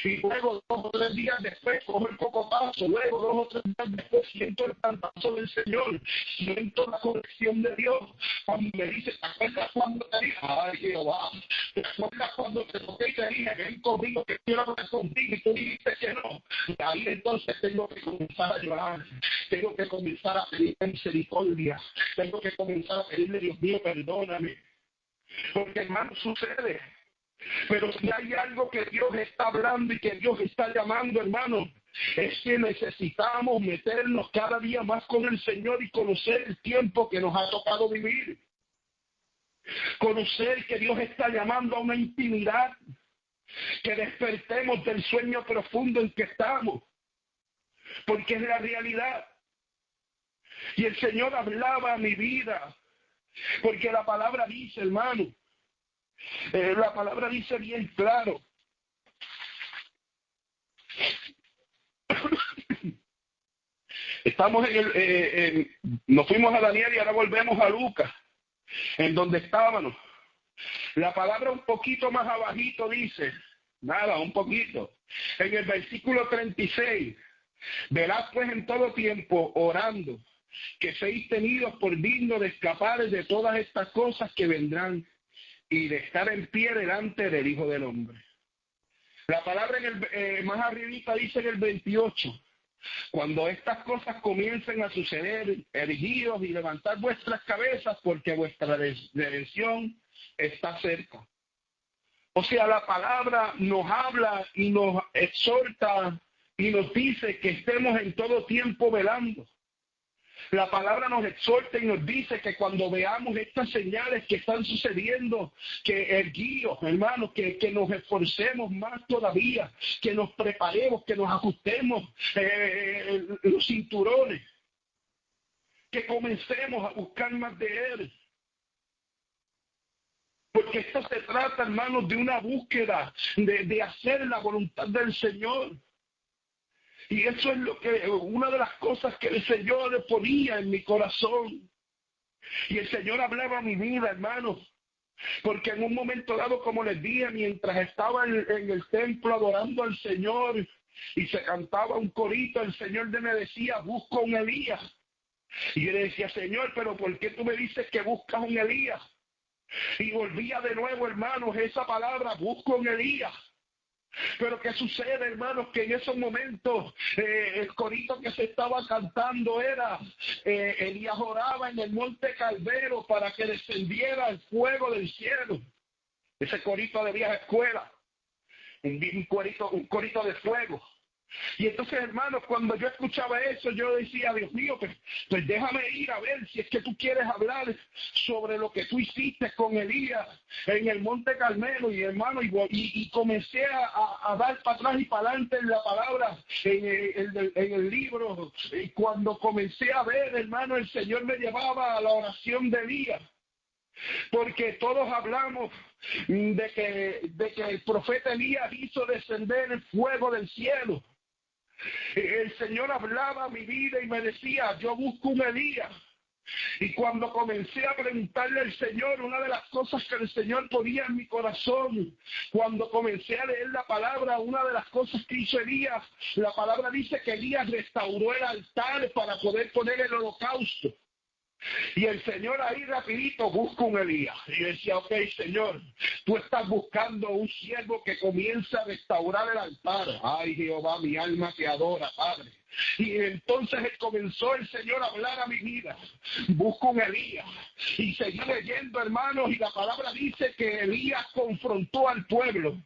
Y luego 2 o 3 días después cojo el cocotazo, luego 2 o 3 días después siento el cantazo del Señor, siento la corrección de Dios, cuando me dice, ¿te acuerdas cuando te dije? Ay, Jehová, ¿te acuerdas cuando te toqué y te dije, ven conmigo que quiero hablar contigo y tú dijiste que no? Y ahí entonces tengo que comenzar a llorar, tengo que comenzar a pedir misericordia, tengo que comenzar a pedirle, Dios mío, perdóname, porque hermano, sucede. Pero si hay algo que Dios está hablando y que Dios está llamando, hermano, es que necesitamos meternos cada día más con el Señor y conocer el tiempo que nos ha tocado vivir. Conocer que Dios está llamando a una intimidad, que despertemos del sueño profundo en que estamos, porque es la realidad. Y el Señor hablaba a mi vida, porque la palabra dice, hermano, la palabra dice bien claro. Estamos nos fuimos a Daniel y ahora volvemos a Lucas, en donde estábamos. La palabra un poquito más abajito dice, nada, un poquito. En el versículo 36, verás pues en todo tiempo orando, que seáis tenidos por dignos de escapar de todas estas cosas que vendrán y de estar en pie delante del Hijo del Hombre. La palabra más arribita dice en el 28, cuando estas cosas comiencen a suceder, erguíos y levantad vuestras cabezas, porque vuestra redención está cerca. O sea, la palabra nos habla y nos exhorta y nos dice que estemos en todo tiempo velando. La palabra nos exhorta y nos dice que cuando veamos estas señales que están sucediendo, que erguíos, hermanos, que nos esforcemos más todavía, que nos preparemos, que nos ajustemos los cinturones, que comencemos a buscar más de Él. Porque esto se trata, hermanos, de una búsqueda, de hacer la voluntad del Señor. Y eso es una de las cosas que el Señor le ponía en mi corazón. Y el Señor hablaba a mi vida, hermanos. Porque en un momento dado, como les dije, mientras estaba en el templo adorando al Señor y se cantaba un corito, el Señor me decía, busca un Elías. Y yo le decía, Señor, pero ¿por qué tú me dices que buscas un Elías? Y volvía de nuevo, hermanos, esa palabra, busco un Elías. Pero ¿qué sucede, hermanos? Que en esos momentos el corito que se estaba cantando era Elías oraba en el monte Calvero para que descendiera el fuego del cielo. Ese corito de vieja escuela, un corito de fuego. Y entonces, hermanos, cuando yo escuchaba eso, yo decía, Dios mío, pues déjame ir a ver si es que tú quieres hablar sobre lo que tú hiciste con Elías en el Monte Carmelo. Y hermano, y comencé a dar para atrás y para adelante en la palabra, en el libro. Y cuando comencé a ver, hermano, el Señor me llevaba a la oración de Elías. Porque todos hablamos de que el profeta Elías hizo descender el fuego del cielo. El Señor hablaba a mi vida y me decía, yo busco un Elías. Y cuando comencé a preguntarle al Señor, una de las cosas que el Señor ponía en mi corazón, cuando comencé a leer la palabra, una de las cosas que hizo Elías, la palabra dice que Elías restauró el altar para poder poner el holocausto. Y el Señor ahí rapidito busca un Elías. Y decía, ok, Señor, tú estás buscando un siervo que comienza a restaurar el altar. Ay, Jehová, mi alma te adora, Padre. Y entonces comenzó el Señor a hablar a mi vida. Busco un Elías. Y seguí leyendo, hermanos, y la palabra dice que Elías confrontó al pueblo.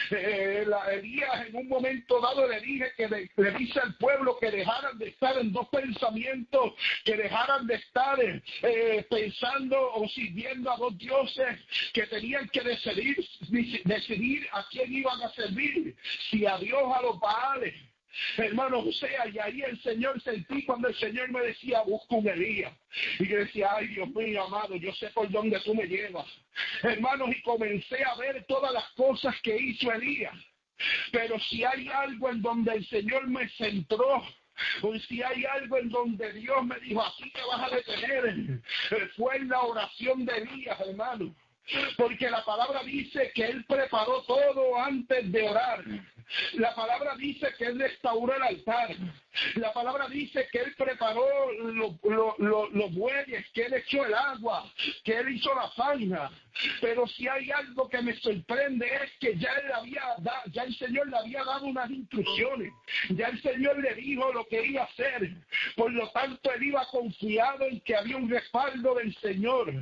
Elías en un momento dado le dice al pueblo que dejaran de estar en dos pensamientos, que dejaran de estar pensando o sirviendo a dos dioses, que tenían que decidir a quién iban a servir, si a Dios o a los Baales. Hermanos, o sea, y ahí el Señor sentí cuando el Señor me decía, busca un Elías. Y yo decía, ay Dios mío, amado, yo sé por dónde tú me llevas. Hermanos, y comencé a ver todas las cosas que hizo Elías. Pero si hay algo en donde el Señor me centró, o si hay algo en donde Dios me dijo, aquí te vas a detener, fue en la oración de Elías, hermano. Porque la palabra dice que él preparó todo antes de orar. La palabra dice que él restauró el altar. La palabra dice que él preparó los bueyes, que él echó el agua, que él hizo la faena. Pero si hay algo que me sorprende es que ya el Señor le había dado unas instrucciones. Ya el Señor le dijo lo que iba a hacer. Por lo tanto, él iba confiado en que había un respaldo del Señor.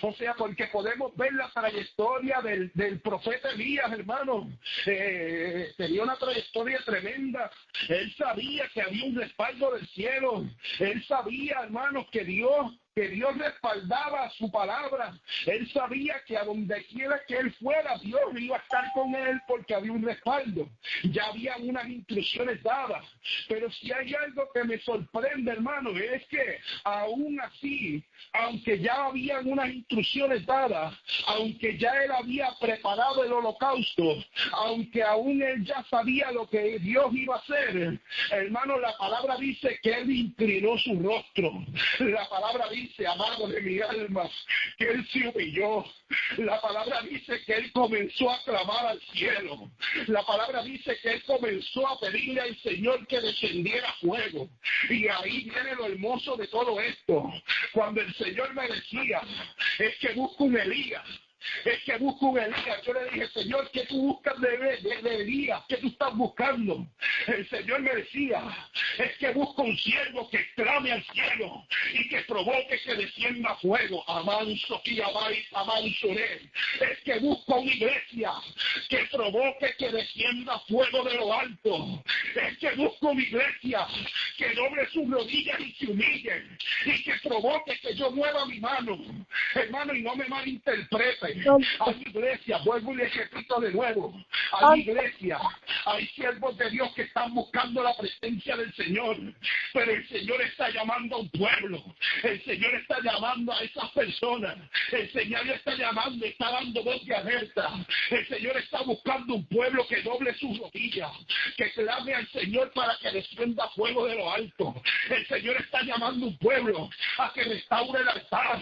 O sea, porque podemos ver la trayectoria del profeta Elías, hermano. Tenía una trayectoria tremenda. Él sabía que había un respaldo del cielo. Él sabía, hermanos, que Dios respaldaba su palabra. Él sabía que a donde quiera que él fuera, Dios iba a estar con él porque había un respaldo. Ya había unas instrucciones dadas. Pero si hay algo que me sorprende, hermano, es que aún así, aunque ya habían unas instrucciones dadas, aunque ya él había preparado el holocausto, aunque aún él ya sabía lo que Dios iba a hacer, hermano, la palabra dice que él inclinó su rostro. La palabra dice, amado de mi alma, que él se humilló. La palabra dice que él comenzó a clamar al cielo. La palabra dice que él comenzó a pedirle al Señor que descendiera fuego. Y ahí viene lo hermoso de todo esto. Cuando el Señor me decía, es que busco un Elías. Es que busco un Elías. Yo le dije, Señor, ¿qué tú buscas de Elías? ¿Qué tú estás buscando? El Señor me decía, es que busco un siervo que clame al cielo y que provoque que descienda fuego. Amanso y amansoré. Es que busco una iglesia que provoque que descienda fuego de lo alto. Es que busco una iglesia que doble sus rodillas y se humille y que provoque que yo mueva mi mano. Hermano, y no me malinterprete. Hay iglesias, vuelvo y les repito de nuevo, hay iglesias, hay siervos de Dios que están buscando la presencia del Señor, pero el Señor está llamando a un pueblo, el Señor está llamando a esas personas, el Señor está llamando, está dando voz de alerta, el Señor está buscando un pueblo que doble sus rodillas, que clame al Señor para que descienda fuego de lo alto. El Señor está llamando un pueblo a que restaure el altar,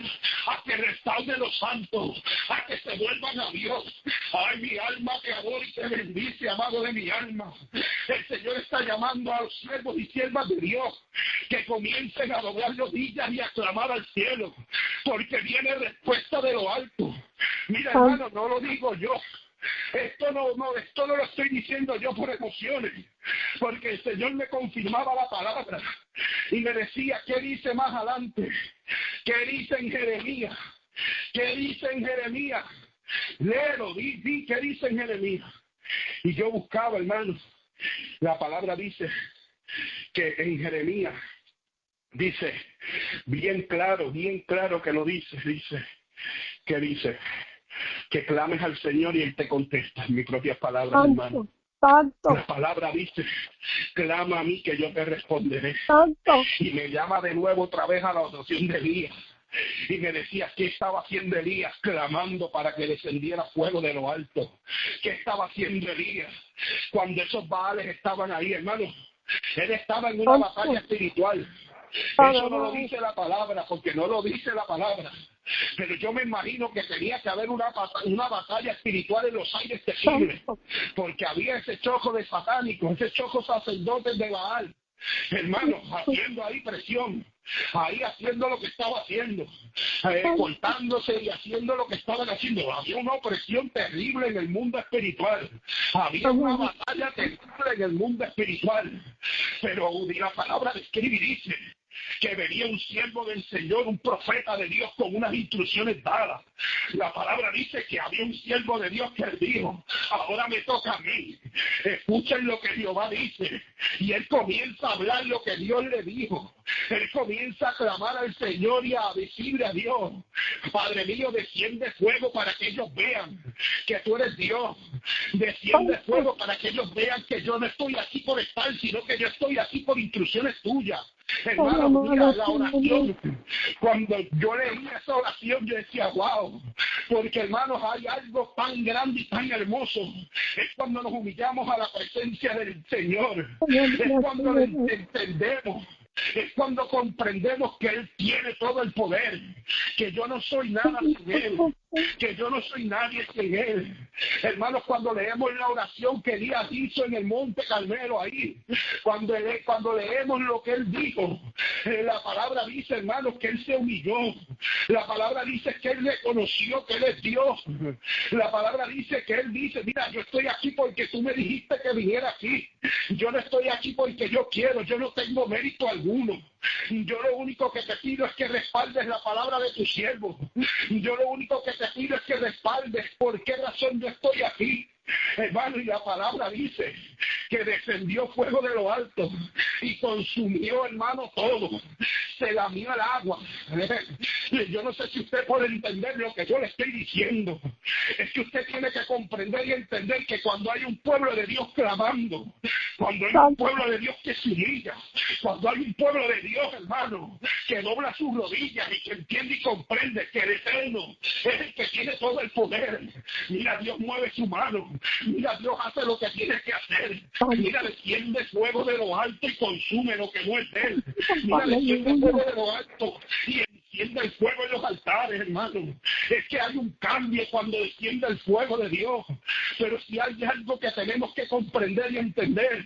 a que restaure los santos, a que se vuelvan a Dios. Ay, mi alma te adora y te bendice, amado de mi alma. El Señor está llamando a los siervos y siervas de Dios que comiencen a doblar rodillas y a clamar al cielo, porque viene respuesta de lo alto. Mira, hermano, no lo digo yo. Esto no lo estoy diciendo yo por emociones, porque el Señor me confirmaba la palabra y me decía, ¿qué dice más adelante? ¿Qué dice en Jeremías? ¿Qué dice en Jeremías? Léelo, di qué dice en Jeremías. Y yo buscaba, hermanos, la palabra dice que en Jeremías dice, bien claro que lo dice, que dice, que clames al Señor y Él te contesta, en mis propias palabras, hermano. La palabra dice, clama a mí que yo te responderé. Y me llama de nuevo otra vez a la oración de Elías. Y me decía, ¿qué estaba haciendo Elías? Clamando para que descendiera fuego de lo alto. ¿Qué estaba haciendo Elías? Cuando esos Baales estaban ahí, hermano, él estaba en una batalla espiritual. Eso no lo dice la palabra, porque no lo dice la palabra. Pero yo me imagino que tenía que haber una batalla espiritual en los aires terribles, porque había ese choco de satánicos, ese choco sacerdotes de Baal. hermanos, haciendo ahí presión, ahí haciendo lo que estaba haciendo, cortándose y haciendo lo que estaban haciendo. Había una opresión terrible en el mundo espiritual, había una batalla terrible en el mundo espiritual, pero la palabra describe y dice que venía un siervo del Señor, un profeta de Dios con unas instrucciones dadas. La palabra dice que había un siervo de Dios que él dijo, ahora me toca a mí. Escuchen lo que Jehová dice. Y él comienza a hablar lo que Dios le dijo. Él comienza a clamar al Señor y a decirle a Dios, Padre mío, desciende fuego para que ellos vean que tú eres Dios. Desciende fuego para que ellos vean que yo no estoy aquí por estar, sino que yo estoy aquí por instrucciones tuyas. Hermano, mira la oración. Cuando yo leí esa oración, yo decía, wow, porque hermanos, hay algo tan grande y tan hermoso. Es cuando nos humillamos a la presencia del Señor. Es cuando le entendemos. Es cuando comprendemos que Él tiene todo el poder, que yo no soy nada sin Él, que yo no soy nadie sin Él. Hermanos, cuando leemos la oración que Elías hizo en el monte Carmelo ahí, cuando leemos lo que Él dijo, la palabra dice, hermanos, que Él se humilló. La palabra dice que Él reconoció que Él es Dios. La palabra dice que Él dice, mira, yo estoy aquí porque tú me dijiste que viniera aquí. Yo no estoy aquí porque yo quiero, yo no tengo mérito alguno. Yo lo único que te pido es que respaldes la palabra de tu siervo. Yo lo único que te pido es que respaldes por qué razón yo estoy aquí. Hermano, y la palabra dice que descendió fuego de lo alto y consumió, hermano, todo. Se lamió el agua. Yo no sé si usted puede entender lo que yo le estoy diciendo. Es que usted tiene que comprender y entender que cuando hay un pueblo de Dios clamando, cuando hay un pueblo de Dios que se humilla, cuando hay un pueblo de Dios, hermano, que dobla sus rodillas y que entiende y comprende que el Eterno es el que tiene todo el poder. Mira, Dios mueve su mano. Mira, Dios hace lo que tiene que hacer. Mira, desciende fuego de lo alto y consume lo que no es de Él. Mira, desciende fuego de lo alto y enciende el fuego en los altares, hermano. Es que hay un cambio cuando desciende el fuego de Dios. Pero si hay algo que tenemos que comprender y entender,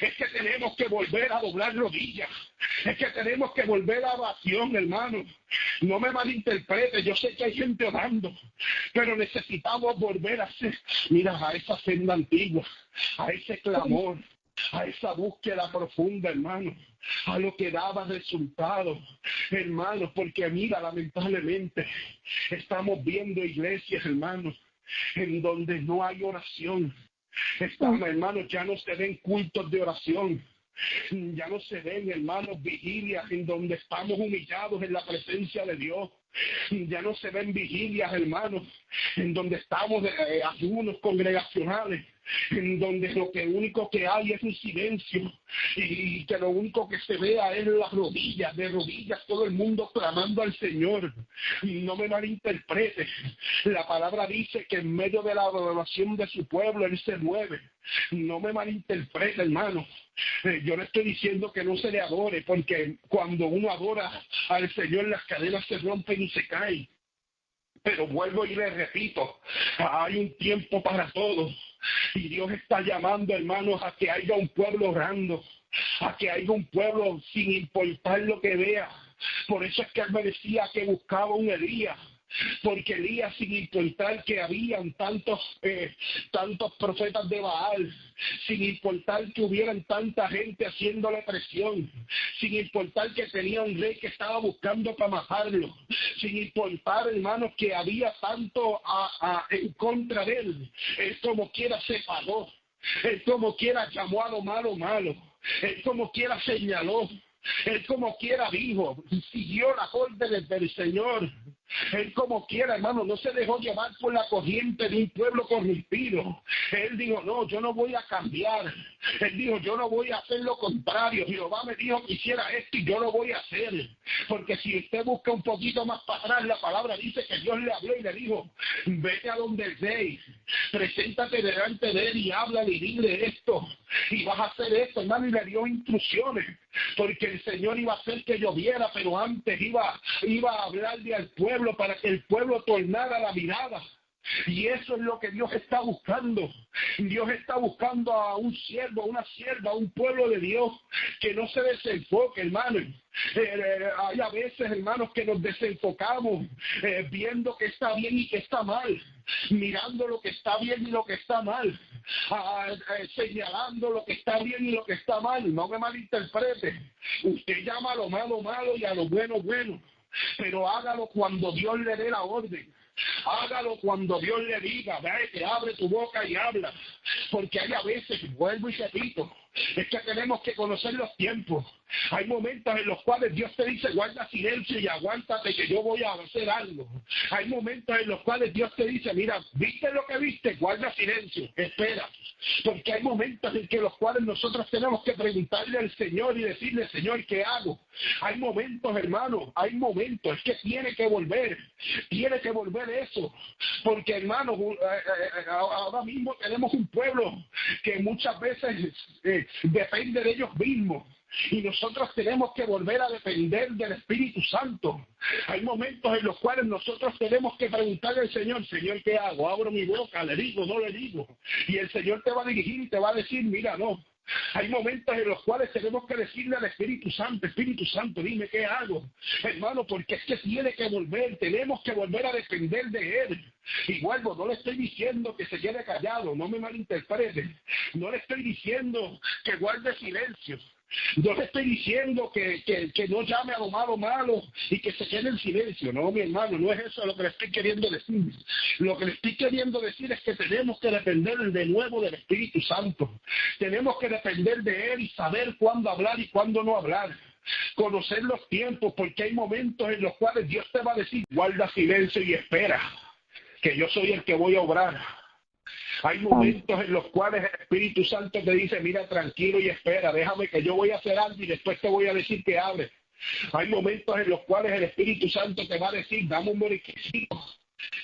es que tenemos que volver a doblar rodillas. Es que tenemos que volver a oración, hermano. No me malinterprete, yo sé que hay gente orando, pero necesitamos volver a hacer, mira, a esa senda antigua, a ese clamor, a esa búsqueda profunda, hermano, a lo que daba resultado, hermanos, porque mira, lamentablemente, estamos viendo iglesias, hermanos, en donde no hay oración. Estamos, hermanos, ya no se ven cultos de oración. Ya no se ven, hermanos, vigilias en donde estamos humillados en la presencia de Dios. Ya no se ven vigilias, hermanos, en donde estamos ayunos congregacionales, en donde lo que único que hay es un silencio y que lo único que se vea es las rodillas, de rodillas todo el mundo clamando al Señor. No me malinterprete, la palabra dice que en medio de la adoración de su pueblo Él se mueve. No me malinterprete, hermano. Yo le estoy diciendo que no se le adore, porque cuando uno adora al Señor las cadenas se rompen y se caen. Pero vuelvo y le repito, hay un tiempo para todos. Y Dios está llamando, hermanos, a que haya un pueblo orando, a que haya un pueblo sin importar lo que vea. Por eso es que Él me decía que buscaba un Elías. Porque Elías, sin importar que habían tantos profetas de Baal, sin importar que hubieran tanta gente haciéndole presión, sin importar que tenía un rey que estaba buscando para matarlo, sin importar, hermanos, que había tanto en contra de él, él como quiera se paró, él como quiera llamó a lo malo malo, él como quiera señaló, él como quiera dijo, siguió las órdenes del Señor. Él como quiera, hermano, no se dejó llevar por la corriente de un pueblo corrompido. Él dijo, no, yo no voy a cambiar. Él dijo, yo no voy a hacer lo contrario. Jehová me dijo que hiciera esto y yo lo voy a hacer. Porque si usted busca un poquito más para atrás, la palabra dice que Dios le habló y le dijo, vete a donde el rey, preséntate delante de él y háblale y dile esto. Y vas a hacer esto, hermano, y le dio instrucciones. Porque el Señor iba a hacer que lloviera, pero antes iba a hablarle al pueblo para que el pueblo tornara la mirada. Y eso es lo que Dios está buscando. Dios está buscando a un siervo, a una sierva, a un pueblo de Dios que no se desenfoque, hermano. Hay a veces, hermanos, que nos desenfocamos viendo que está bien y que está mal, mirando lo que está bien y lo que está mal, señalando lo que está bien y lo que está mal. No me malinterprete. Usted llama a lo malo malo y a lo bueno bueno, pero hágalo cuando Dios le dé la orden. Hágalo cuando Dios le diga, vete, abre tu boca y habla. Porque hay a veces, vuelvo y repito, es que tenemos que conocer los tiempos. Hay momentos en los cuales Dios te dice, guarda silencio y aguántate que yo voy a hacer algo. Hay momentos en los cuales Dios te dice, mira, ¿viste lo que viste? Guarda silencio, espera. Porque hay momentos en que los cuales nosotros tenemos que preguntarle al Señor y decirle, Señor, ¿qué hago? Hay momentos, hermano, hay momentos, es que tiene que volver eso. Porque, hermano, ahora mismo tenemos un pueblo que muchas veces depende de ellos mismos. Y nosotros tenemos que volver a depender del Espíritu Santo. Hay momentos en los cuales nosotros tenemos que preguntarle al Señor, Señor, ¿qué hago? ¿Abro mi boca? ¿Le digo? ¿No le digo? Y el Señor te va a dirigir y te va a decir, mira, no. Hay momentos en los cuales tenemos que decirle al Espíritu Santo, dime qué hago, hermano, porque es que tiene que volver, tenemos que volver a depender de Él. Y vuelvo, no le estoy diciendo que se quede callado, no me malinterprete, no le estoy diciendo que guarde silencio. No le estoy diciendo que no llame a lo malo y que se quede en silencio. No, mi hermano, no es eso lo que le estoy queriendo decir. Lo que le estoy queriendo decir es que tenemos que depender de nuevo del Espíritu Santo. Tenemos que depender de Él y saber cuándo hablar y cuándo no hablar. Conocer los tiempos, porque hay momentos en los cuales Dios te va a decir, guarda silencio y espera, que yo soy el que voy a obrar. Hay momentos en los cuales el Espíritu Santo te dice, mira, tranquilo y espera, déjame que yo voy a hacer algo y después te voy a decir que hable. Hay momentos en los cuales el Espíritu Santo te va a decir, dame un momentito,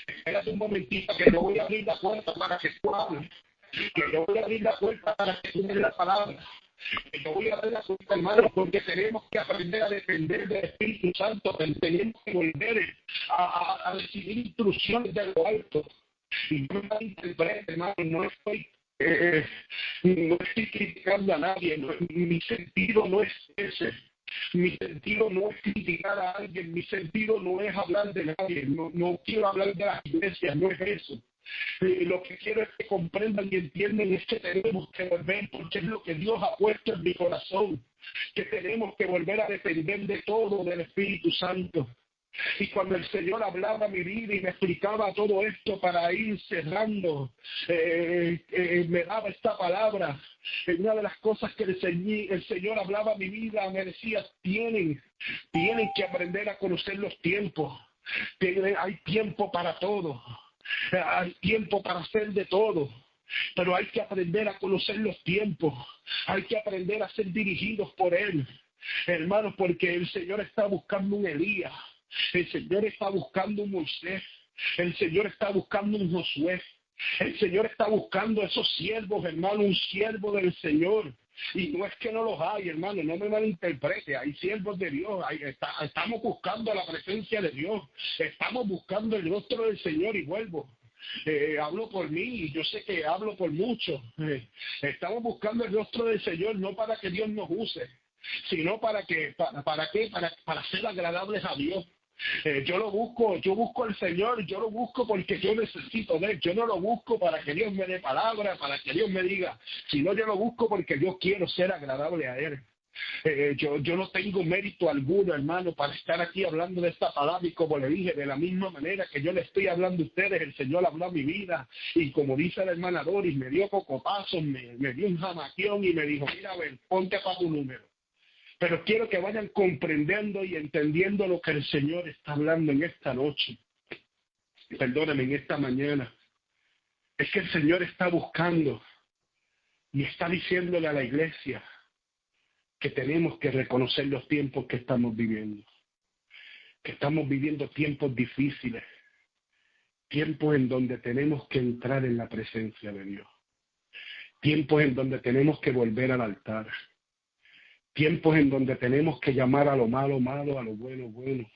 espérate un momentito que yo voy a abrir la puerta para que tú hables, que yo voy a abrir la puerta para que tú des la palabra, que yo voy a abrir la puerta, hermano, porque tenemos que aprender a depender del Espíritu Santo, tenemos que volver a recibir instrucciones de lo alto. Y no me malinterprete, hermano, no estoy criticando a nadie, mi sentido no es ese. Mi sentido no es criticar a alguien, mi sentido no es hablar de nadie, no quiero hablar de las iglesias, no es eso. Lo que quiero es que comprendan y entiendan es que tenemos que volver, porque es lo que Dios ha puesto en mi corazón, que tenemos que volver a depender de todo del Espíritu Santo. Y cuando el Señor hablaba a mi vida y me explicaba todo esto para ir cerrando, me daba esta palabra. Una de las cosas que el Señor hablaba a mi vida, me decía, tienen que aprender a conocer los tiempos. Hay tiempo para todo. Hay tiempo para hacer de todo. Pero hay que aprender a conocer los tiempos. Hay que aprender a ser dirigidos por Él. Hermanos, porque el Señor está buscando un Elías. El Señor está buscando un Moisés. El Señor está buscando un Josué. El Señor está buscando esos siervos, hermano, un siervo del Señor. Y no es que no los hay, hermano, no me malinterprete. Hay siervos de Dios. Estamos buscando la presencia de Dios. Estamos buscando el rostro del Señor y vuelvo. Hablo por mí y yo sé que hablo por muchos. Estamos buscando el rostro del Señor no para que Dios nos use, sino para ser agradables a Dios. Yo busco al Señor, yo lo busco porque yo necesito de Él. Yo no lo busco para que Dios me dé palabra, para que Dios me diga, sino yo lo busco porque yo quiero ser agradable a Él. Yo no tengo mérito alguno, hermano, para estar aquí hablando de esta palabra, y como le dije, de la misma manera que yo le estoy hablando a ustedes, el Señor habló a mi vida, y como dice la hermana Doris, me dio cocopazos, me dio un jamaquión y me dijo, mira, a ver, ponte para tu número. Pero quiero que vayan comprendiendo y entendiendo lo que el Señor está hablando en esta noche. Perdóname, en esta mañana. Es que el Señor está buscando y está diciéndole a la iglesia que tenemos que reconocer los tiempos que estamos viviendo. Que estamos viviendo tiempos difíciles. Tiempos en donde tenemos que entrar en la presencia de Dios. Tiempos en donde tenemos que volver al altar. Tiempos en donde tenemos que llamar a lo malo, malo, a lo bueno, bueno.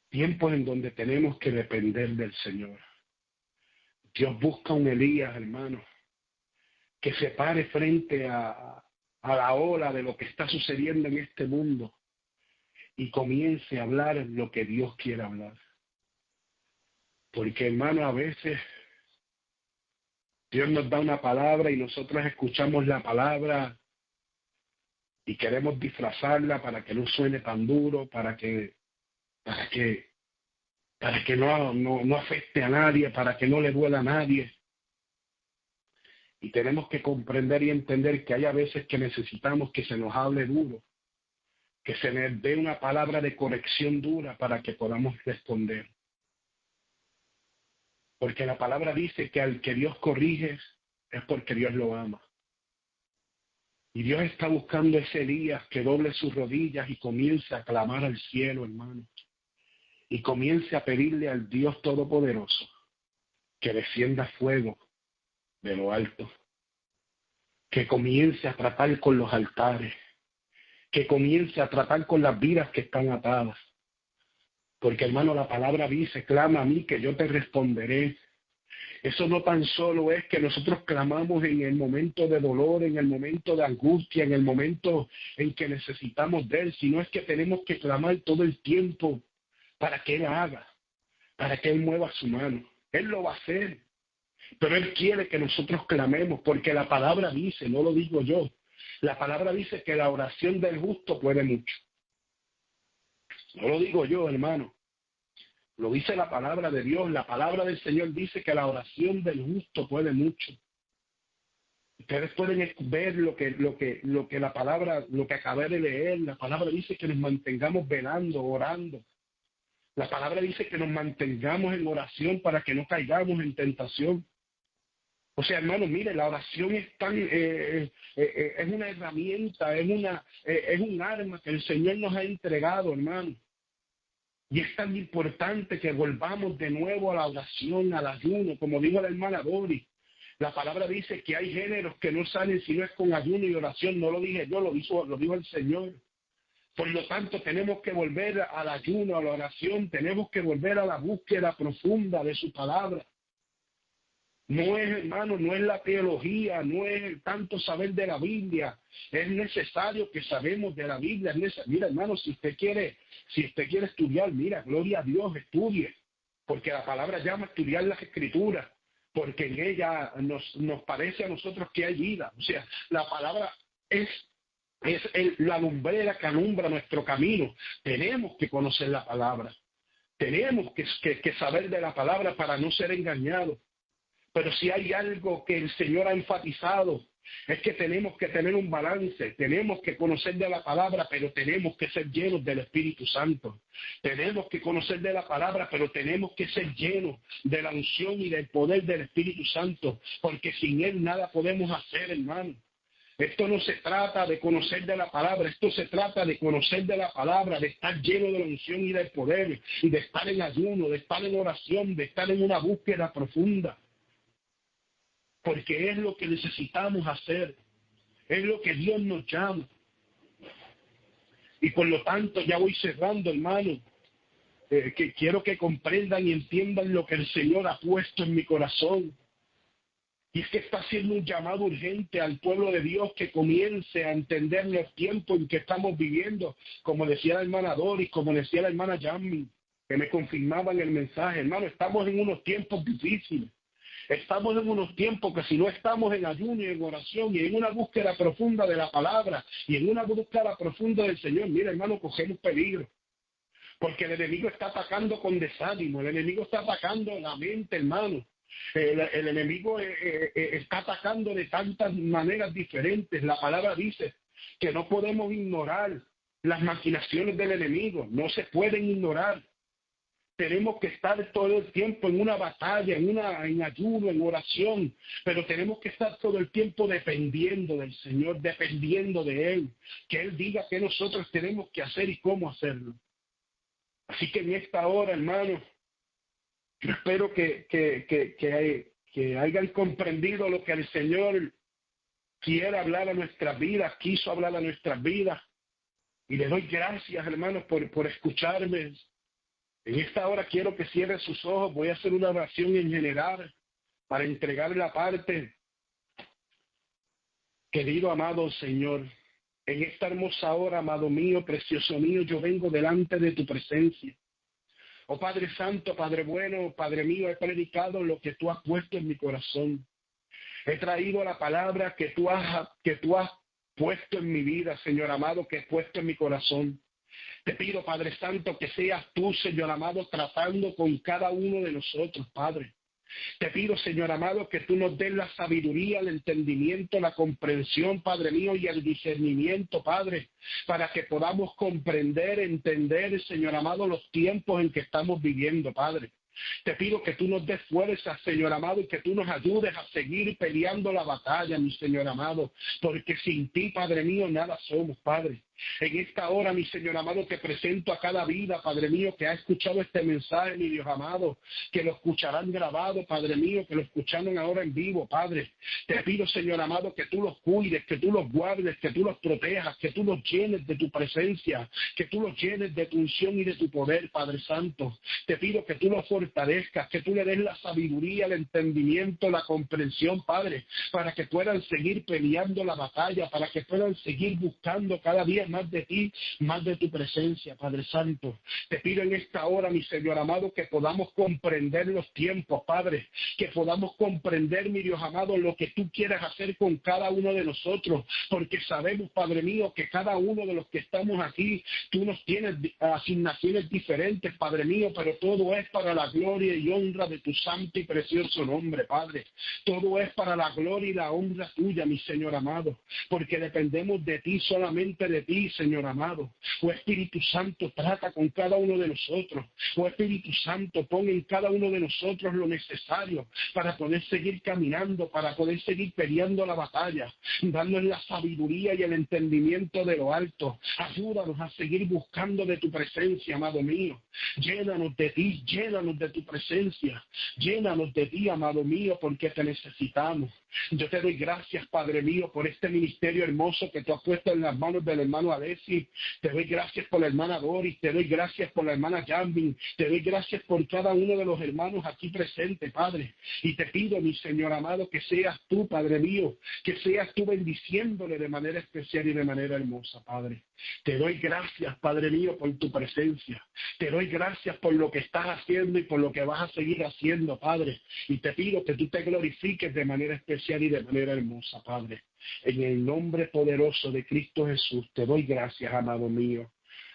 Tiempos en donde tenemos que depender del Señor. Dios busca un Elías, hermano, que se pare frente a la ola de lo que está sucediendo en este mundo y comience a hablar lo que Dios quiere hablar. Porque, hermano, a veces Dios nos da una palabra y nosotros escuchamos la palabra y queremos disfrazarla para que no suene tan duro, para que no afecte a nadie, para que no le duela a nadie. Y tenemos que comprender y entender que hay a veces que necesitamos que se nos hable duro, que se nos dé una palabra de corrección dura para que podamos responder. Porque la palabra dice que al que Dios corrige es porque Dios lo ama. Y Dios está buscando ese Elías que doble sus rodillas y comience a clamar al cielo, hermano. Y comience a pedirle al Dios Todopoderoso que descienda fuego de lo alto, que comience a tratar con los altares, que comience a tratar con las vidas que están atadas. Porque, hermano, la palabra dice, clama a mí que yo te responderé. Eso no tan solo es que nosotros clamamos en el momento de dolor, en el momento de angustia, en el momento en que necesitamos de Él, sino es que tenemos que clamar todo el tiempo para que Él haga, para que Él mueva su mano. Él lo va a hacer. Pero Él quiere que nosotros clamemos, porque la palabra dice, no lo digo yo, la palabra dice que la oración del justo puede mucho. No lo digo yo, hermano. Lo dice la palabra de Dios. La palabra del Señor dice que la oración del justo puede mucho. Ustedes pueden ver lo que la palabra, lo que acabé de leer. La palabra dice que nos mantengamos velando, orando. La palabra dice que nos mantengamos en oración para que no caigamos en tentación. O sea, hermano, mire, la oración es es una herramienta, es un arma que el Señor nos ha entregado, hermano. Y es tan importante que volvamos de nuevo a la oración, al ayuno, como dijo la hermana Dori. La palabra dice que hay géneros que no salen si no es con ayuno y oración. No lo dije yo, lo dijo el Señor. Por lo tanto, tenemos que volver al ayuno, a la oración, tenemos que volver a la búsqueda profunda de su palabra. No es, hermano, no es la teología, no es el tanto saber de la Biblia. Es necesario que sabemos de la Biblia. Mira, hermano, si usted quiere estudiar, mira, gloria a Dios, estudie. Porque la palabra llama a estudiar las Escrituras. Porque en ella nos parece a nosotros que hay vida. O sea, la palabra es la lumbrera que alumbra nuestro camino. Tenemos que conocer la palabra. Tenemos que saber de la palabra para no ser engañados. Pero si hay algo que el Señor ha enfatizado, es que tenemos que tener un balance, tenemos que conocer de la palabra, pero tenemos que ser llenos del Espíritu Santo. Tenemos que conocer de la palabra, pero tenemos que ser llenos de la unción y del poder del Espíritu Santo, porque sin Él nada podemos hacer, hermano. Esto no se trata de conocer de la palabra, esto se trata de conocer de la palabra, de estar lleno de la unción y del poder, y de estar en ayuno, de estar en oración, de estar en una búsqueda profunda. Porque es lo que necesitamos hacer, es lo que Dios nos llama. Y por lo tanto, ya voy cerrando, hermano, que quiero que comprendan y entiendan lo que el Señor ha puesto en mi corazón. Y es que está haciendo un llamado urgente al pueblo de Dios que comience a entender los tiempos en que estamos viviendo, como decía la hermana Doris, como decía la hermana Yami, que me confirmaban el mensaje. Hermano, estamos en unos tiempos difíciles. Estamos en unos tiempos que si no estamos en ayuno y en oración y en una búsqueda profunda de la palabra y en una búsqueda profunda del Señor, mira, hermano, cogemos peligro. Porque el enemigo está atacando con desánimo, el enemigo está atacando la mente, hermano. El enemigo está atacando de tantas maneras diferentes. La palabra dice que no podemos ignorar las maquinaciones del enemigo, no se pueden ignorar. Tenemos que estar todo el tiempo en una batalla, en ayuno, en oración, pero tenemos que estar todo el tiempo dependiendo del Señor, dependiendo de Él, que Él diga qué nosotros tenemos que hacer y cómo hacerlo. Así que en esta hora, hermano, yo espero que hayan comprendido lo que el Señor quiere hablar a nuestras vidas, quiso hablar a nuestras vidas, y le doy gracias, hermanos, por escucharme. En esta hora quiero que cierren sus ojos, voy a hacer una oración en general, para entregar la parte. Querido amado Señor, en esta hermosa hora, amado mío, precioso mío, yo vengo delante de tu presencia. Oh Padre Santo, Padre bueno, Padre mío, he predicado lo que tú has puesto en mi corazón. He traído la palabra que tú has puesto en mi vida, Señor amado, que he puesto en mi corazón. Te pido, Padre Santo, que seas tú, Señor amado, tratando con cada uno de nosotros, Padre. Te pido, Señor amado, que tú nos des la sabiduría, el entendimiento, la comprensión, Padre mío, y el discernimiento, Padre, para que podamos comprender, entender, Señor amado, los tiempos en que estamos viviendo, Padre. Te pido que tú nos des fuerza, Señor amado, y que tú nos ayudes a seguir peleando la batalla, mi Señor amado, porque sin ti, Padre mío, nada somos, Padre. En esta hora, mi Señor amado, te presento a cada vida, Padre mío, que ha escuchado este mensaje, mi Dios amado, que lo escucharán grabado, Padre mío, que lo escucharon ahora en vivo, Padre. Te pido, Señor amado, que tú los cuides, que tú los guardes, que tú los protejas, que tú los llenes de tu presencia, que tú los llenes de tu unción y de tu poder, Padre Santo. Te pido que tú los fortalezcas, que tú le des la sabiduría, el entendimiento, la comprensión, Padre, para que puedan seguir peleando la batalla, para que puedan seguir buscando cada día más de ti, más de tu presencia, Padre Santo. Te pido en esta hora, mi Señor amado, que podamos comprender los tiempos, Padre, que podamos comprender, mi Dios amado, lo que tú quieres hacer con cada uno de nosotros, porque sabemos, Padre mío, que cada uno de los que estamos aquí, tú nos tienes asignaciones diferentes, Padre mío, pero todo es para la gloria y honra de tu santo y precioso nombre, Padre. Todo es para la gloria y la honra tuya, mi Señor amado, porque dependemos de ti, solamente de ti, Señor amado. Oh Espíritu Santo, trata con cada uno de nosotros. Oh Espíritu Santo, pon en cada uno de nosotros lo necesario para poder seguir caminando, para poder seguir peleando la batalla, dándonos la sabiduría y el entendimiento de lo alto. Ayúdanos a seguir buscando de tu presencia, amado mío. Llénanos de ti, llénanos de tu presencia. Llénanos de ti, amado mío, porque te necesitamos. Yo te doy gracias, Padre mío, por este ministerio hermoso que tú has puesto en las manos del hermano Alessi. Te doy gracias por la hermana Doris, te doy gracias por la hermana Jambin, te doy gracias por cada uno de los hermanos aquí presentes, Padre. Y te pido, mi Señor amado, que seas tú, Padre mío, que seas tú bendiciéndole de manera especial y de manera hermosa, Padre. Te doy gracias, Padre mío, por tu presencia. Te doy gracias por lo que estás haciendo y por lo que vas a seguir haciendo, Padre. Y te pido que tú te glorifiques de manera especial y de manera hermosa, Padre. En el nombre poderoso de Cristo Jesús, te doy gracias, amado mío.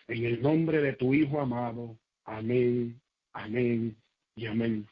En el nombre de tu Hijo amado. Amén, amén y amén.